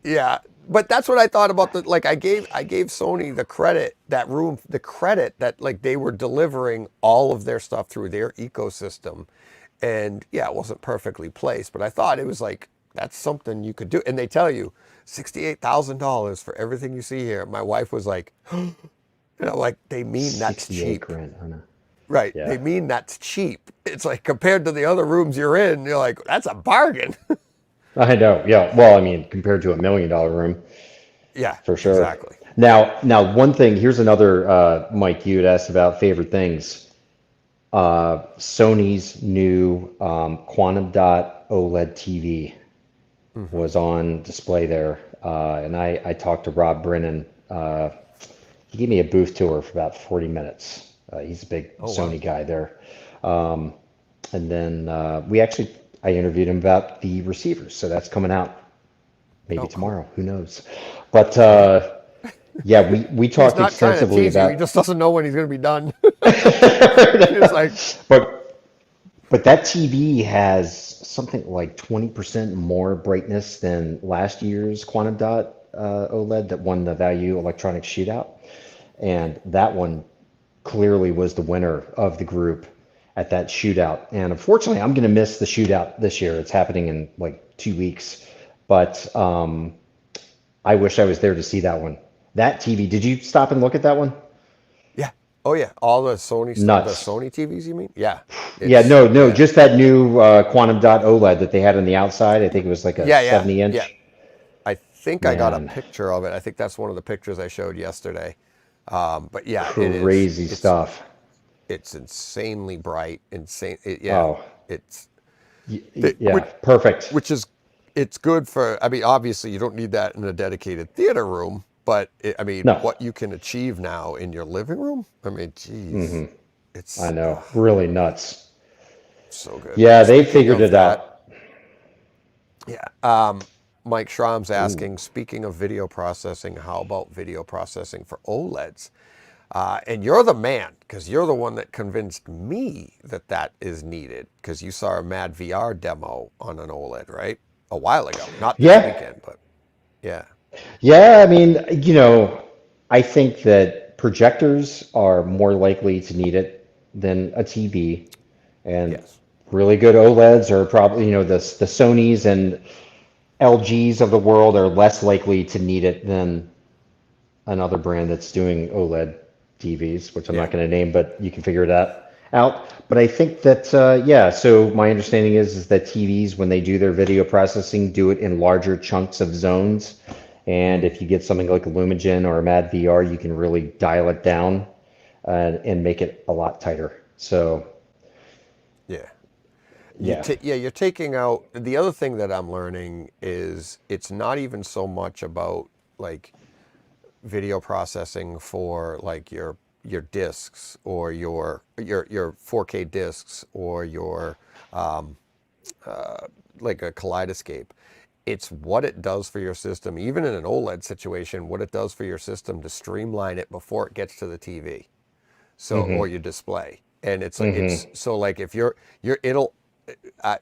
yeah, but that's what I thought about the like. I gave Sony the credit that room, the credit that like they were delivering all of their stuff through their ecosystem, and yeah, it wasn't perfectly placed, but I thought it was like that's something you could do. And they tell you $68,000 for everything you see here. My wife was like, like they mean that's 68 cheap. grand, huh? Right. Yeah. They mean that's cheap. It's like compared to the other rooms you're in, you're like, that's a bargain. I know. Yeah. Well, I mean, compared to $1 million room, Yeah, for sure. exactly. Now, one thing. Here's another. Mike, you had asked about favorite things. Sony's new quantum dot OLED TV Hmm. was on display there, and I talked to Rob Brennan. He gave me a booth tour for about 40 minutes. He's a big Oh, wow. Sony guy there. Um, and then I interviewed him about the receivers. So that's coming out maybe Oh, cool. tomorrow. Who knows? But Yeah. yeah, we He's talked not trying to extensively tease you. He about. just doesn't know when he's going to be done. It's like, But that TV has something like 20% more brightness than last year's quantum dot OLED that won the Value Electronics Shootout. And that one clearly was the winner of the group at that shootout. And unfortunately, I'm going to miss the shootout this year. It's happening in like 2 weeks. But I wish I was there to see that one. That TV, did you stop and look at that one? yeah. Oh, yeah. All the Nuts. Sony TVs, you mean? Yeah. Yeah, It's, no, yeah. just that new quantum dot OLED that they had on the outside. I think it was like a Yeah. 70 Yeah. inch. I think I got a Man, picture of it. I think that's one of the pictures I showed yesterday. But yeah, it is. crazy stuff. it's insanely bright, yeah, Oh, it's yeah, perfect. which is it's good for. I mean, obviously, you don't need that in a dedicated theater room, but I mean, No, what you can achieve now in your living room. I mean, geez, I it's know, really nuts. so good. Yeah, they Speaking figured of it that, out. yeah, Mike Schramm's Ooh. asking. Speaking of video processing, how about video processing for OLEDs? And you're the man, because you're the one that convinced me that that is needed, because you saw a Mad VR demo on an OLED, right? A while ago. Not this Yeah, weekend, but yeah. yeah. I mean, I think that projectors are more likely to need it than a TV, and Yes. really good OLEDs are probably, the Sonys and LGs of the world are less likely to need it than another brand that's doing OLED TVs, which I'm Yeah. not going to name, but you can figure that out. But I think that, yeah, so my understanding is that TVs, when they do their video processing, do it in larger chunks of zones. And Mm, if you get something like a Lumagen or a Mad VR, you can really dial it down and make it a lot tighter. So, yeah. yeah. Yeah, you're taking out the other thing that I'm learning is it's not even so much about like video processing for like your discs or your 4K discs or your like a kaleidoscape. It's what it does for your system, even in an OLED situation, what it does for your system to streamline it before it gets to the TV. So, or your display. And it's so like if it'll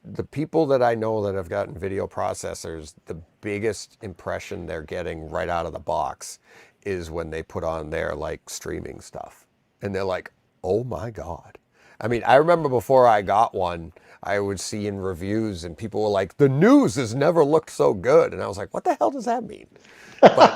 the people that I know that have gotten video processors, the biggest impression they're getting right out of the box is when they put on their like streaming stuff. And they're like, "Oh my God." I mean, I remember before I got one, I would see in reviews and people were like, "The news has never looked so good." And I was like, "What the hell does that mean?" But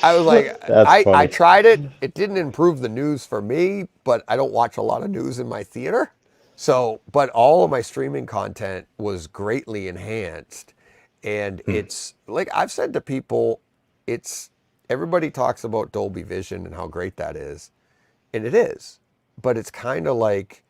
I was like, That's I funny. tried it. It didn't improve the news for me, but I don't watch a lot of news in my theater. So, but all of my streaming content was greatly enhanced. And it's like I've said to people, it's everybody talks about Dolby Vision and how great that is. And it is. But it's kind of like,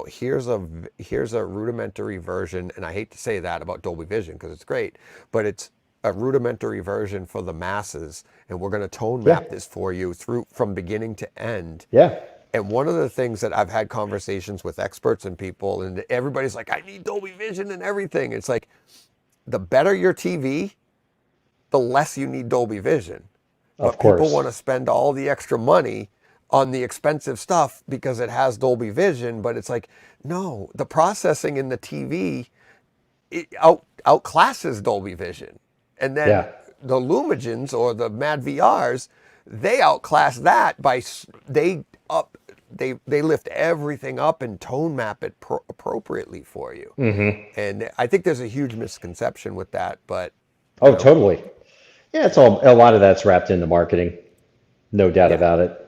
here's a rudimentary version, and I hate to say that about Dolby Vision because it's great, but it's a rudimentary version for the masses, and we're going to tone Yeah, map this for you through from beginning to end. yeah, And one of the things that I've had conversations with experts and people, and everybody's like, I need Dolby Vision and everything. It's like the better your TV, the less you need Dolby Vision. of But people want course. to spend all the extra money on the expensive stuff because it has Dolby Vision. But it's like, no, the processing in the TV outclasses Dolby Vision. And then Yeah. the Lumigens or the Mad VRs, they outclass that by they lift everything up and tone map it appropriately for you. And I think there's a huge misconception with that, but you Oh, know, totally. Yeah, it's all a lot of that's wrapped into marketing, no doubt yeah, about it.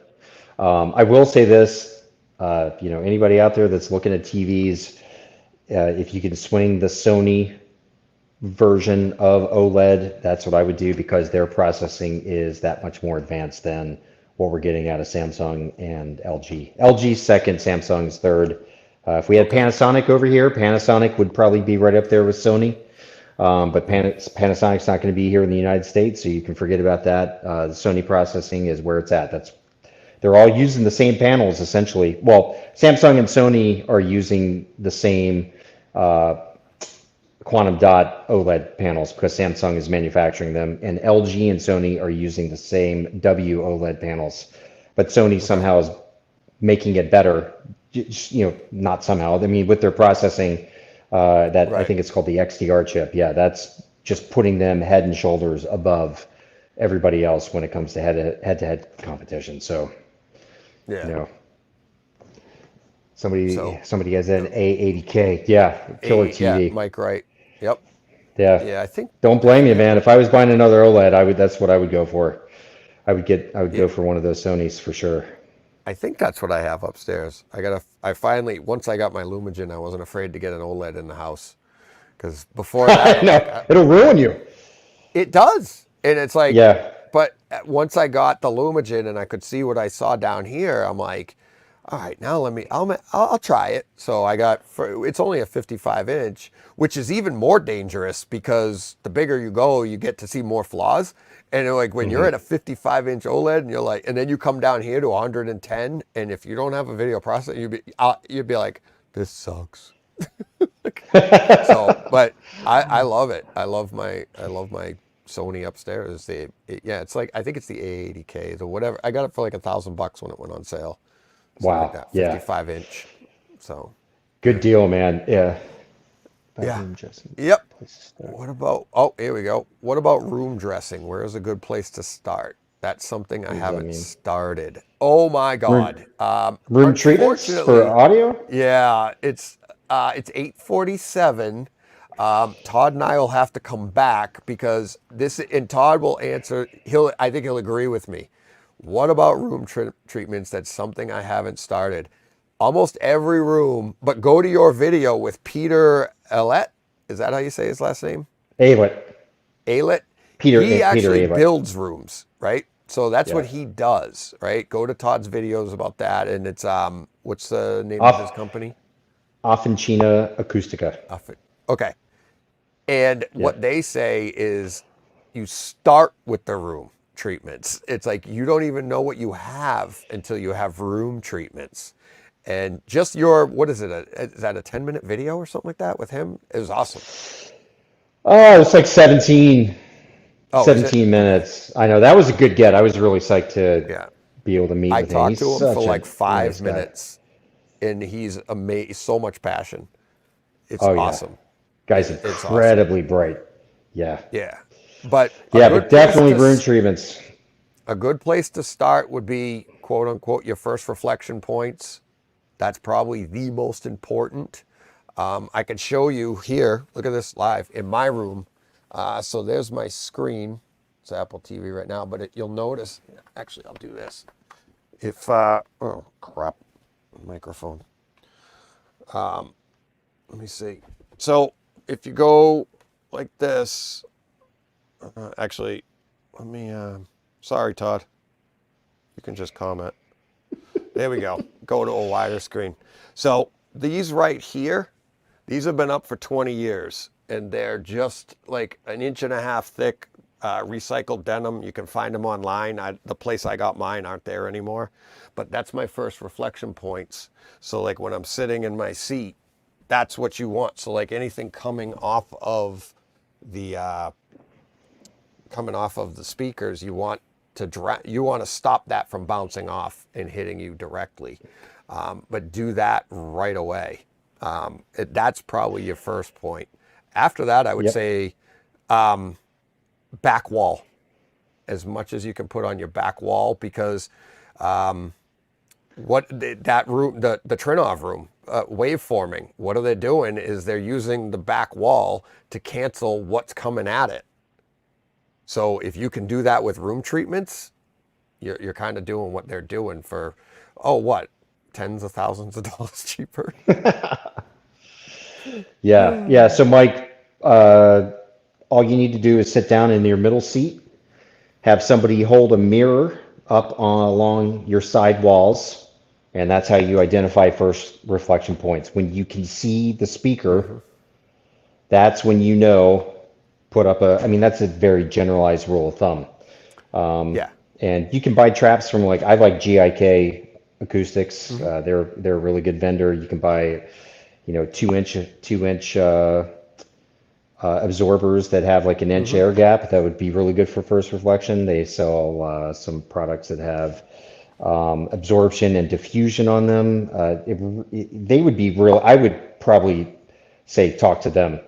I will say this, anybody out there that's looking at TVs, if you can swing the Sony version of OLED, that's what I would do because their processing is that much more advanced than what we're getting out of Samsung and LG. LG's second, Samsung's third. If we had okay, Panasonic over here, Panasonic would probably be right up there with Sony. But mm, Panasonic's not going to be here in the United States, so you can forget about that. The Sony processing is where it's at. They're all using the same panels essentially. Well, Samsung and Sony are using the same quantum dot OLED panels because Samsung is manufacturing them, and LG and Sony are using the same W OLED panels. But Sony okay, somehow is making it better, not somehow. I mean, with their processing, that I right, think it's called the XDR chip. Yeah, that's just putting them head and shoulders above everybody else when it comes to head-to-head competition. So, you yeah. know, somebody So somebody has an A80K. Yeah, killer yeah, TV. Mike, right, yep, Yeah. yeah. I think Don't I blame you, forget man. what. If I was buying another OLED, that's what I would go for. I would Yeah, go for one of those Sonys for sure. I think that's what I have upstairs. I finally, once I got my Lumigen, I wasn't afraid to get an OLED in the house. Because before that, I I'm like, know it'll ruin you. it does. And it's like, Yeah. but once I got the Lumigen and I could see what I saw down here, I'm like, all right, now I'll try it. So it's only a 55 inch, which is even more dangerous because the bigger you go, you get to see more flaws. And like when you're Hmm. at a 55-inch OLED and you're like, and then you come down here to 110, and if you don't have a video processor, you'd be like, this sucks. So, but I love it. I love my Sony upstairs. Yeah, it's like I think it's the A80K, the whatever. I got it for like $1,000 when it went on sale. Something like Wow. that, Yeah. 55 inch. So, Good deal, man. Yeah. yeah. Bedroom dressing. Yep. Place to start. What about, oh, here we go. What about room dressing? Where is a good place to start? That's something I What does that haven't mean? started. Oh my Room God. room treatments for Unfortunately, audio? yeah, it's 8:47. Todd and I will have to come back because and Todd will answer. I think he'll agree with me. What about treatments? That's something I haven't started. Almost every room, but go to your video with Peter Allet. Is that how you say his last name? Aylet. Alet. Peter He Peter actually Aylet. builds rooms, right? So that's what Yeah. he does, right? Go to Todd's videos about that, and it's what's the name of his Off company? Officina Acustica. Okay. And Yeah. what they say is you start with the room treatments. It's like you don't even know what you have until you have room treatments. And just what is it? Is that a 10-minute video or something like that with him? It was awesome. Oh, it's like 17, Oh, is it? 17 Okay. minutes. I know that was a good get. I was really psyched to Yeah. be able to meet I with him. talked He's to him for such a like nice five guy. minutes and he's amazing. So much passion. It's Oh yeah. awesome. Guy's It's awesome. incredibly bright. Yeah. Yeah. But Yeah, but definitely room treatments. a good place to start would be quote unquote your first reflection points. That's probably the most important. I could show you here. Look at this live in my room. So there's my screen. It's Apple TV right now, but you'll notice. Actually, I'll do this. If oh crap, microphone. Let me see. So if you go like this, actually, let me. Sorry, Todd. You can just comment. There we go. Go to a wider screen. So these right here, these have been up for 20 years, and they're just like an inch and a half thick, recycled denim. You can find them online. The place I got mine aren't there anymore, but that's my first reflection points. So like when I'm sitting in my seat, that's what you want. So like anything coming off of the speakers, you want to stop that from bouncing off and hitting you directly, but do that right away. That's probably your first point. After that, I would Yep. say back wall, as much as you can put on your back wall, because that room, the Trinov room, waveforming, what are they doing is they're using the back wall to cancel what's coming at it. So if you can do that with room treatments, you're kind of doing what they're doing for, oh, what, tens of thousands of dollars cheaper. Yeah. Yeah. So Mike, all you need to do is sit down in your middle seat, have somebody hold a mirror up along your side walls, and that's how you identify first reflection points. When you can see the speaker, Hmm. that's when you know, put up I mean, that's a very generalized rule of thumb. Yeah. And you can buy traps from I like GIK Acoustics. Hmm. They're a really good vendor. You can buy, 2-inch absorbers that have like an inch Hmm. air gap. That would be really good for first reflection. They sell some products that have absorption and diffusion on them. They would be real. I would probably say talk to them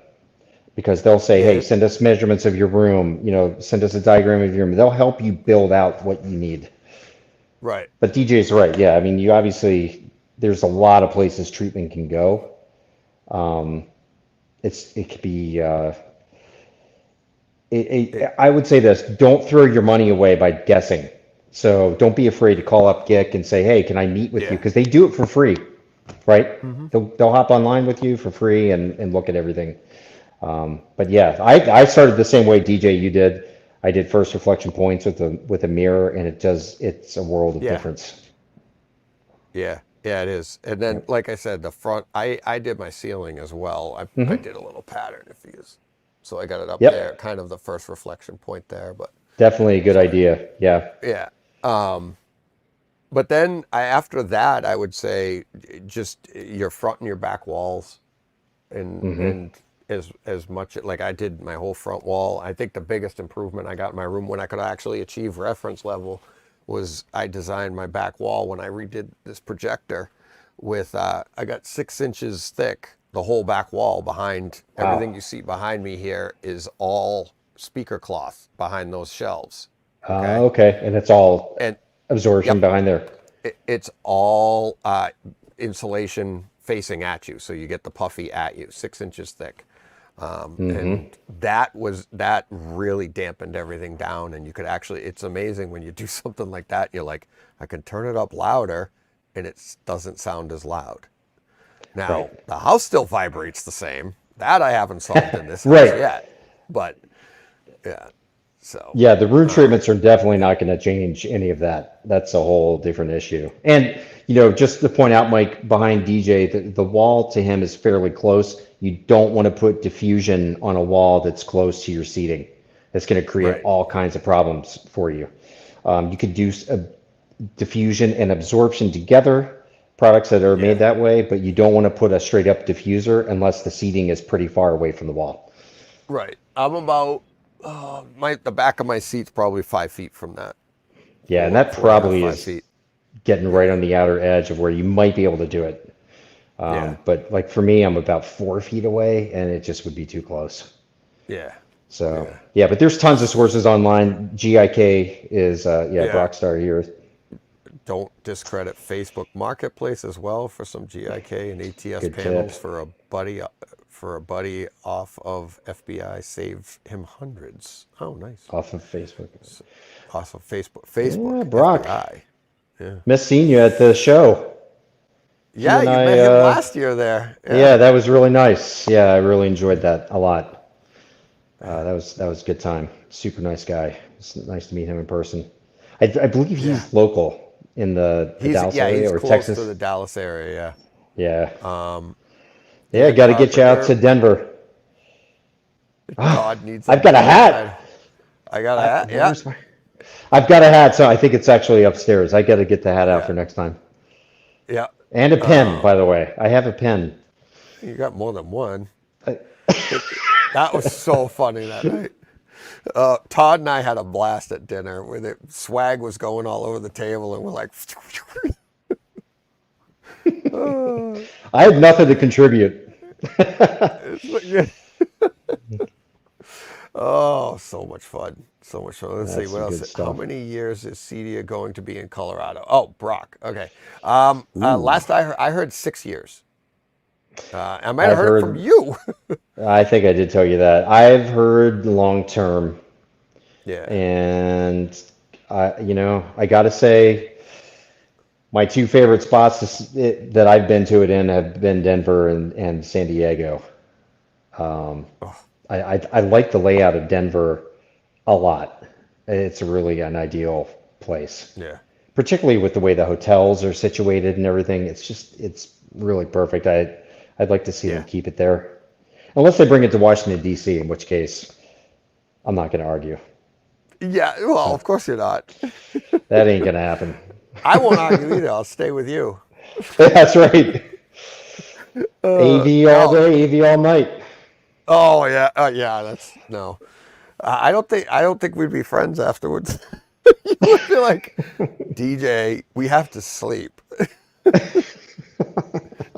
because they'll say, hey, Yeah. send us measurements of your room, send us a diagram of your room. They'll help you build out what you need. Right. But DJ's right. Yeah, I mean, there's a lot of places treatment can go. It could be, It, I would say this, don't throw your money away by guessing. So don't be afraid to call up Gick and say, hey, can I meet with you? yeah. Because they do it for free, right? Hmm. They'll hop online with you for free and look at everything. But yeah, I started the same way, DJ, you did. I did first reflection points with a mirror, and it's a world of Yeah. difference. Yeah. Yeah, it is. And then, like I said, the front, I did my ceiling as well. I did a little pattern if you use, so I got it up there, Yep, kind of the first reflection point there. But definitely a good sorry. idea. Yeah. Yeah. But then after that, I would say just your front and your back walls, and as much like I did my whole front wall. I think the biggest improvement I got in my room when I could actually achieve reference level was I designed my back wall when I redid this projector with I got 6 inches thick. The whole back wall behind everything Wow. you see behind me here is all speaker cloth behind those shelves. Okay. Okay. And it's all And absorption yep, behind there. it's all insulation facing at you, so you get the puffy at you, 6 inches thick, and that really dampened everything down. And you could actually, it's amazing when you do something like that. You're like, I can turn it up louder, and it doesn't sound as loud. Right. Now the house still vibrates the same. That I haven't solved in this house Right. yet, but yeah. So Yeah, the room treatments are definitely not going to change any of that. That's a whole different issue. And, just to point out, Mike, behind DJ, the wall to him is fairly close. You don't want to put diffusion on a wall that's close to your seating. That's going to create right, all kinds of problems for you. You could do diffusion and absorption together, products that are made yeah, that way, but you don't want to put a straight up diffuser unless the seating is pretty far away from the wall. right. I'm about the back of my seat's probably 5 feet from that. Yeah, and Four, that four and a half, probably five is feet. getting right Yeah, on the outer edge of where you might be able to do it. yeah, But like for me, I'm about 4 feet away and it just would be too close. yeah, So yeah, yeah, but there's tons of sources online. GIK is, yeah, yeah. Brockstar here. Don't discredit Facebook Marketplace as well for some GIK and ATS Good tip. panels for a buddy off of FBI saved him hundreds. Oh, nice. Off of Facebook. Off of Yeah, Facebook Brock, FBI. Yeah, miss seeing you at the show. He yeah. and You I, met him last year there. yeah, Yeah, that was really nice. Yeah, I really enjoyed that a lot. That was a good time. Super nice guy. It's nice to meet him in person. I believe yeah. he's local in the Dallas area He's or close to Texas. the Dallas area. Yeah. Yeah, Yeah, Dan got to get you out to Carpenter. Denver. Todd needs a I've got a hat. hat. I got a hat. Yeah, Where's my? I've got a hat, so I think it's actually upstairs. I got to get the hat out yeah, for next time. yeah. And a pen, by the way. I have a pen. You got more than one. I- That was so funny that night. Todd and I had a blast at dinner where the swag was going all over the table, and we're like, oh, I had nothing to contribute. yeah. Oh, so much fun. So much fun. Let's see That's what some else. good How stuff. many years is Cedia going to be in Colorado? Oh, Brock. Okay. Ooh, Last I heard 6 years. I might have I've heard it from heard. you. I think I did tell you that. I've heard long term, Yeah. and I gotta say, my two favorite spots that I've been to it in have been Denver and San Diego. Um, Oh, I like the layout of Denver a lot. It's really an ideal place, yeah. particularly with the way the hotels are situated and everything. It's really perfect. I'd like to see them Yeah. keep it there, unless they bring it to Washington D.C., in which case I'm not going to argue. Yeah. Well, of course you're not. That ain't going to happen. I won't argue either. I'll stay with you. That's right. AV all No. day, AV all night. Oh yeah. Yeah. That's no. I don't think we'd be friends afterwards. You would be like, DJ, we have to sleep.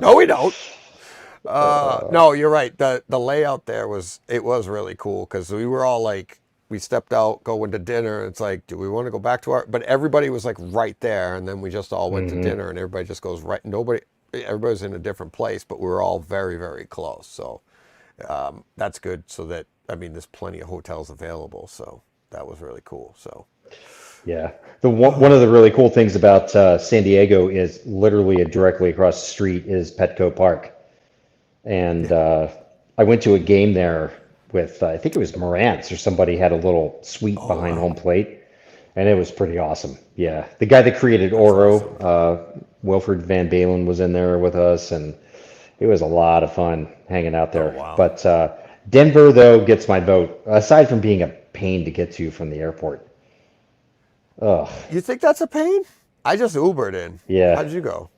No, we don't. No, you're right. The layout there was really cool because we were all like, we stepped out going to dinner. It's like, do we want to go back to our? But everybody was like right there, and then we just all went to Hmm. dinner, and everybody just goes right. Everybody's in a different place, but we were all very, very close. So that's good. So that I mean, there's plenty of hotels available. So that was really cool. So Yeah. One of the really cool things about San Diego is literally directly across the street is Petco Park. And yeah. I went to a game there with, I think it was Morantz or somebody had a little suite behind Oh home wow, plate, and it was pretty awesome. Yeah. The guy that created that's Oro awesome. Wilfred Van Balen was in there with us, and it was a lot of fun hanging out Oh, there. wow. But Denver, though, gets my vote, aside from being a pain to get to from the airport. Ugh, You think that's a pain? I just Ubered in. yeah. How'd you go?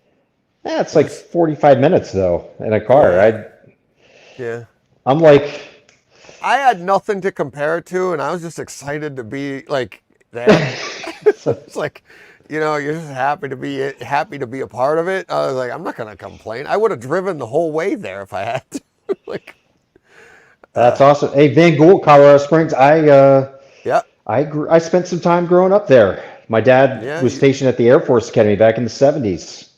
Yeah, it's It like was, 45 minutes, though, in a car. yeah, yeah. I'm like, I had nothing to compare it to, and I was just excited to be like there. It's like, you're just happy to be a part of it. I was like, I'm not gonna complain. I would have driven the whole way there if I had to. Like, that's awesome. Hey, Van Gool, Colorado Springs. yeah, I spent some time growing up there. My dad yeah, was stationed at the Air Force Academy back in the 70s.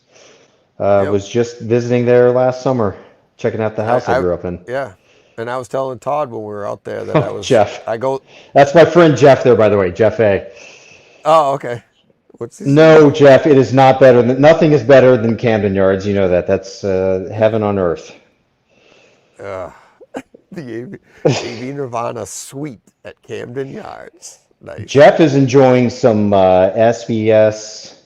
yep. Was just visiting there last summer, checking out the house I I grew up in. yeah, and I was telling Todd when we were out there that Oh, Jeff. I go. That's my friend Jeff there, by the way, Jeff A. Oh, okay. What's he say? No, Jeff, it is not better than nothing is better than Camden Yards. You know that. That's heaven on earth. Uh, the AV Nirvana suite at Camden Yards. Nice. Jeff is enjoying some SVS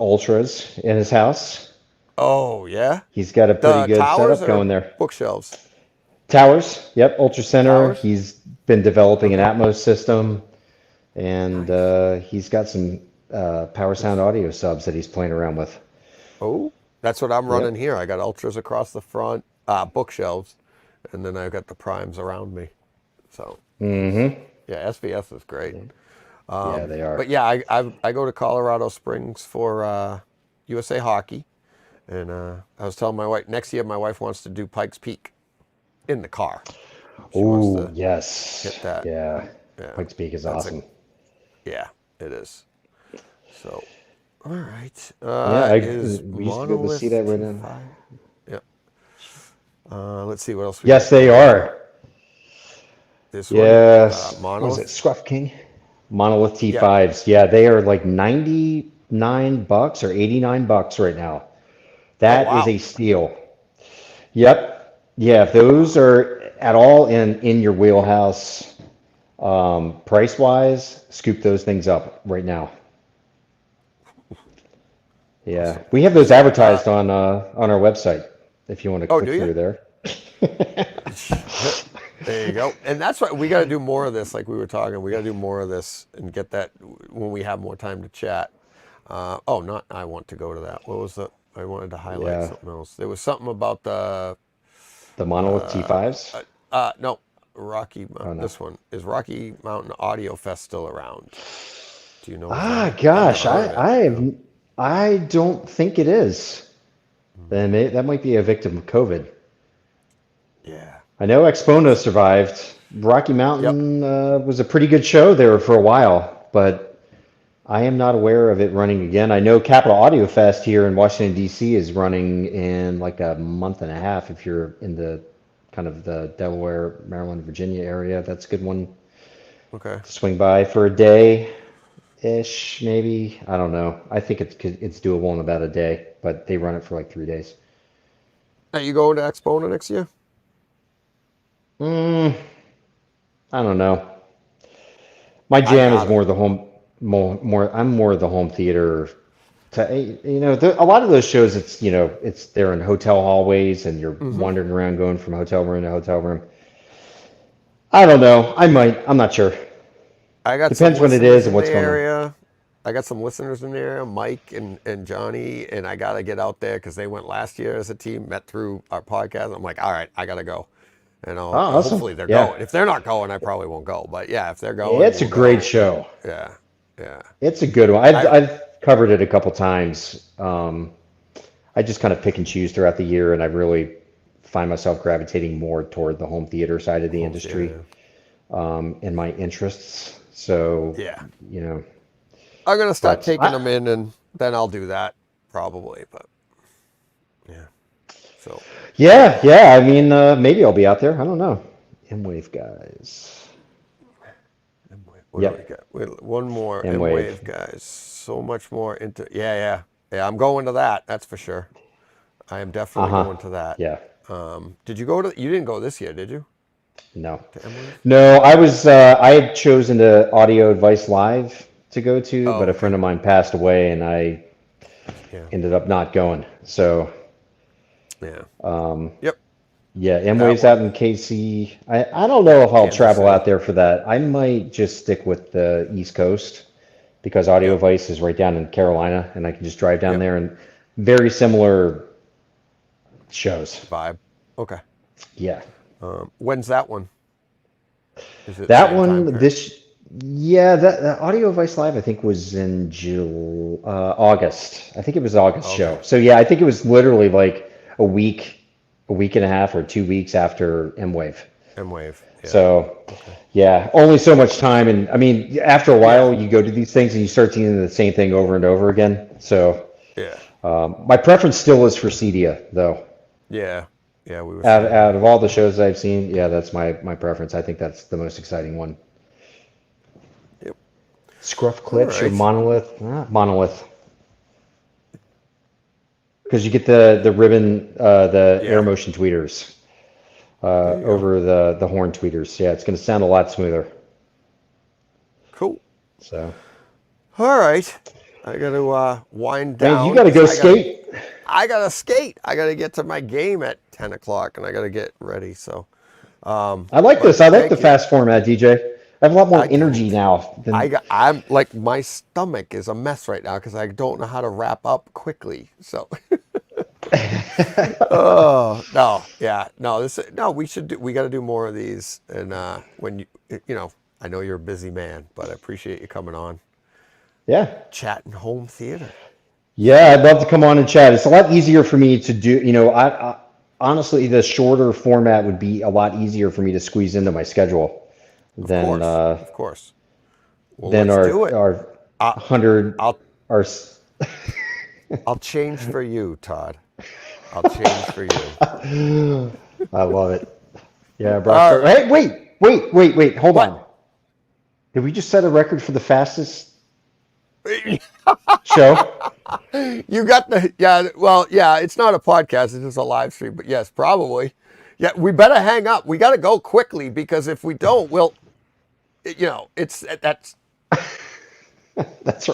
Ultras in his house. Oh yeah, He's got a pretty the good towers setup or going there. bookshelves? Towers, yep, Ultra Center. Towers. He's been developing an Okay. Atmos system, and Nice. he's got some Power Sound audio subs that he's playing around with. Oh, that's what I'm running Yep. here. I got ultras across the front, bookshelves, and then I've got the primes around me. So Mm-hmm. yeah, SVS is great. Yeah, they But are. yeah, I go to Colorado Springs for USA Hockey, and I was telling my wife next year my wife wants to do Pikes Peak in the car. She wants Oh, to hit yes. that. Yeah. Yeah, Pikes Peak is that's a awesome. yeah, it is. So all right, Yeah, is we used to be able to see Monolith that right now. T5? Yeah. Let's see what else we Yes, got they going on. are. This one, Yes. What was it? Monolith. Scruff King? Monolith Yeah. T5s. Yeah, they are like $99 or $89 right now. Oh That is wow. a steal. Yep. Yeah, if those are at all in your wheelhouse, price wise, scoop those things up right now. Yeah, Awesome. we have those Uh, advertised on our website if you want to oh, click do you? through there. There you go. And that's what we got to do more of this. Like we were talking, we got to do more of this and get that when we have more time to chat. Oh, not I want to go to that. What was the? I wanted to highlight Yeah, something else. There was something about the the Monolith T5s. no Rocky. Oh no. This one is Rocky Mountain Audio Fest still around? Do you know of Ah, that? I've gosh, never heard of it. I don't think it is. Then that might be a victim of COVID. Yeah. I know Expono survived. Rocky Yep. Mountain was a pretty good show there for a while, but I am not aware of it running again. I know Capital Audio Fest here in Washington, D.C. is running in like a month and a half if you're in the kind of the Delaware, Maryland, Virginia area. That's a good one Okay. to swing by for a day-ish, maybe. I don't know. I think it's doable in about a day, but they run it for like 3 days. Are you going to Expo next year? Mm, I don't know. My I jam is got it. more the home, more. I'm more the home theater. A lot of those shows, it's they're in hotel hallways and you're Mm-hmm. wandering around going from hotel room to hotel room. I don't know. I might. I'm not sure. I got some Depends when it listeners is and in the what's going on. area. I got some listeners in the area, Mike and Johnny, and I got to get out there because they went last year as a team, met through our podcast. I'm like, all right, I got to go. And Oh, awesome. hopefully they're Yeah. going. If they're not going, I probably won't go. But yeah, if they're going, It's a we'll great go. show. Yeah, yeah. It's a good one. I've I I've covered it a couple times. I just kind of pick and choose throughout the year, and I really find myself gravitating more toward the home theater side of the home industry theater. in my interests. So, Yeah, you know, I'm gonna start but taking them in, and then I'll do that probably. But yeah, so yeah. I mean, maybe I'll be out there. I don't know. M-Wave guys. what do we Yep, got? One more M M-Wave. Wave guys. So much more into yeah. I'm going to that. That's for sure. I am definitely Uh-huh. going to that. Yeah. Did you go to? You didn't go this year, did you? No. To Emily? No, I had chosen to Audio Advice Live to go to, Oh, but a okay. friend of mine passed away, and I ended up not going. So Yeah. um, Yep. yeah, M That Waves one. out in KC. I don't know if I'll Kansas travel City. out there for that. I might just stick with the East Coast because Audio Yep. Vice is right down in Carolina, and I can just drive down Yep. there and very similar shows. Vibe. Okay. Yeah. When's that one? Is it That same time one, period? yeah, that Audio Vice Live, I think was in August. I think it was August Okay. show. So yeah, I think it was literally like a week and a half or 2 weeks after M Wave. M Wave. Yeah. So Okay. yeah, only so much time. And I mean, after a Yeah. while, you go to these things and you start seeing the same thing over and over again. So Yeah. my preference still is for Cedia, though. Yeah. Yeah. We were Out, saying out that. of all the shows I've seen, yeah, that's my preference. I think that's the most exciting one. Yep. Scruff All Clips or right. Monolith? Monolith. Because you get the ribbon, the air Yeah. motion tweeters There you go. over the horn tweeters. Yeah, it's going to sound a lot smoother. Cool. So, All right. I got to wind man, you down got to because go skate. I gotta skate. I gotta get to my game at 10 o'clock, and I gotta get ready. So, I like but this. I like the thank you. fast format, DJ. I have a lot more I energy got. now than. I'm like my stomach is a mess right now because I don't know how to wrap up quickly. So, oh no, yeah, no, no. We got to do more of these. And when I know you're a busy man, but I appreciate you coming on, Yeah. chatting home theater. Yeah, I'd love to come on and chat. It's a lot easier for me to do, honestly, the shorter format would be a lot easier for me to squeeze into my schedule Of than course, uh, of course. Well, than let's do our it. our I, 100 I'll our I'll change for you, Todd. I'll change for you. I love it. Yeah, Brock. All Hey, wait. Hold what? on. Did we just set a record for the fastest show? You got the yeah. Well, yeah. It's not a podcast. It's just a live stream. But yes, probably. Yeah, we better hang up. We got to go quickly because if we don't, it's that's That's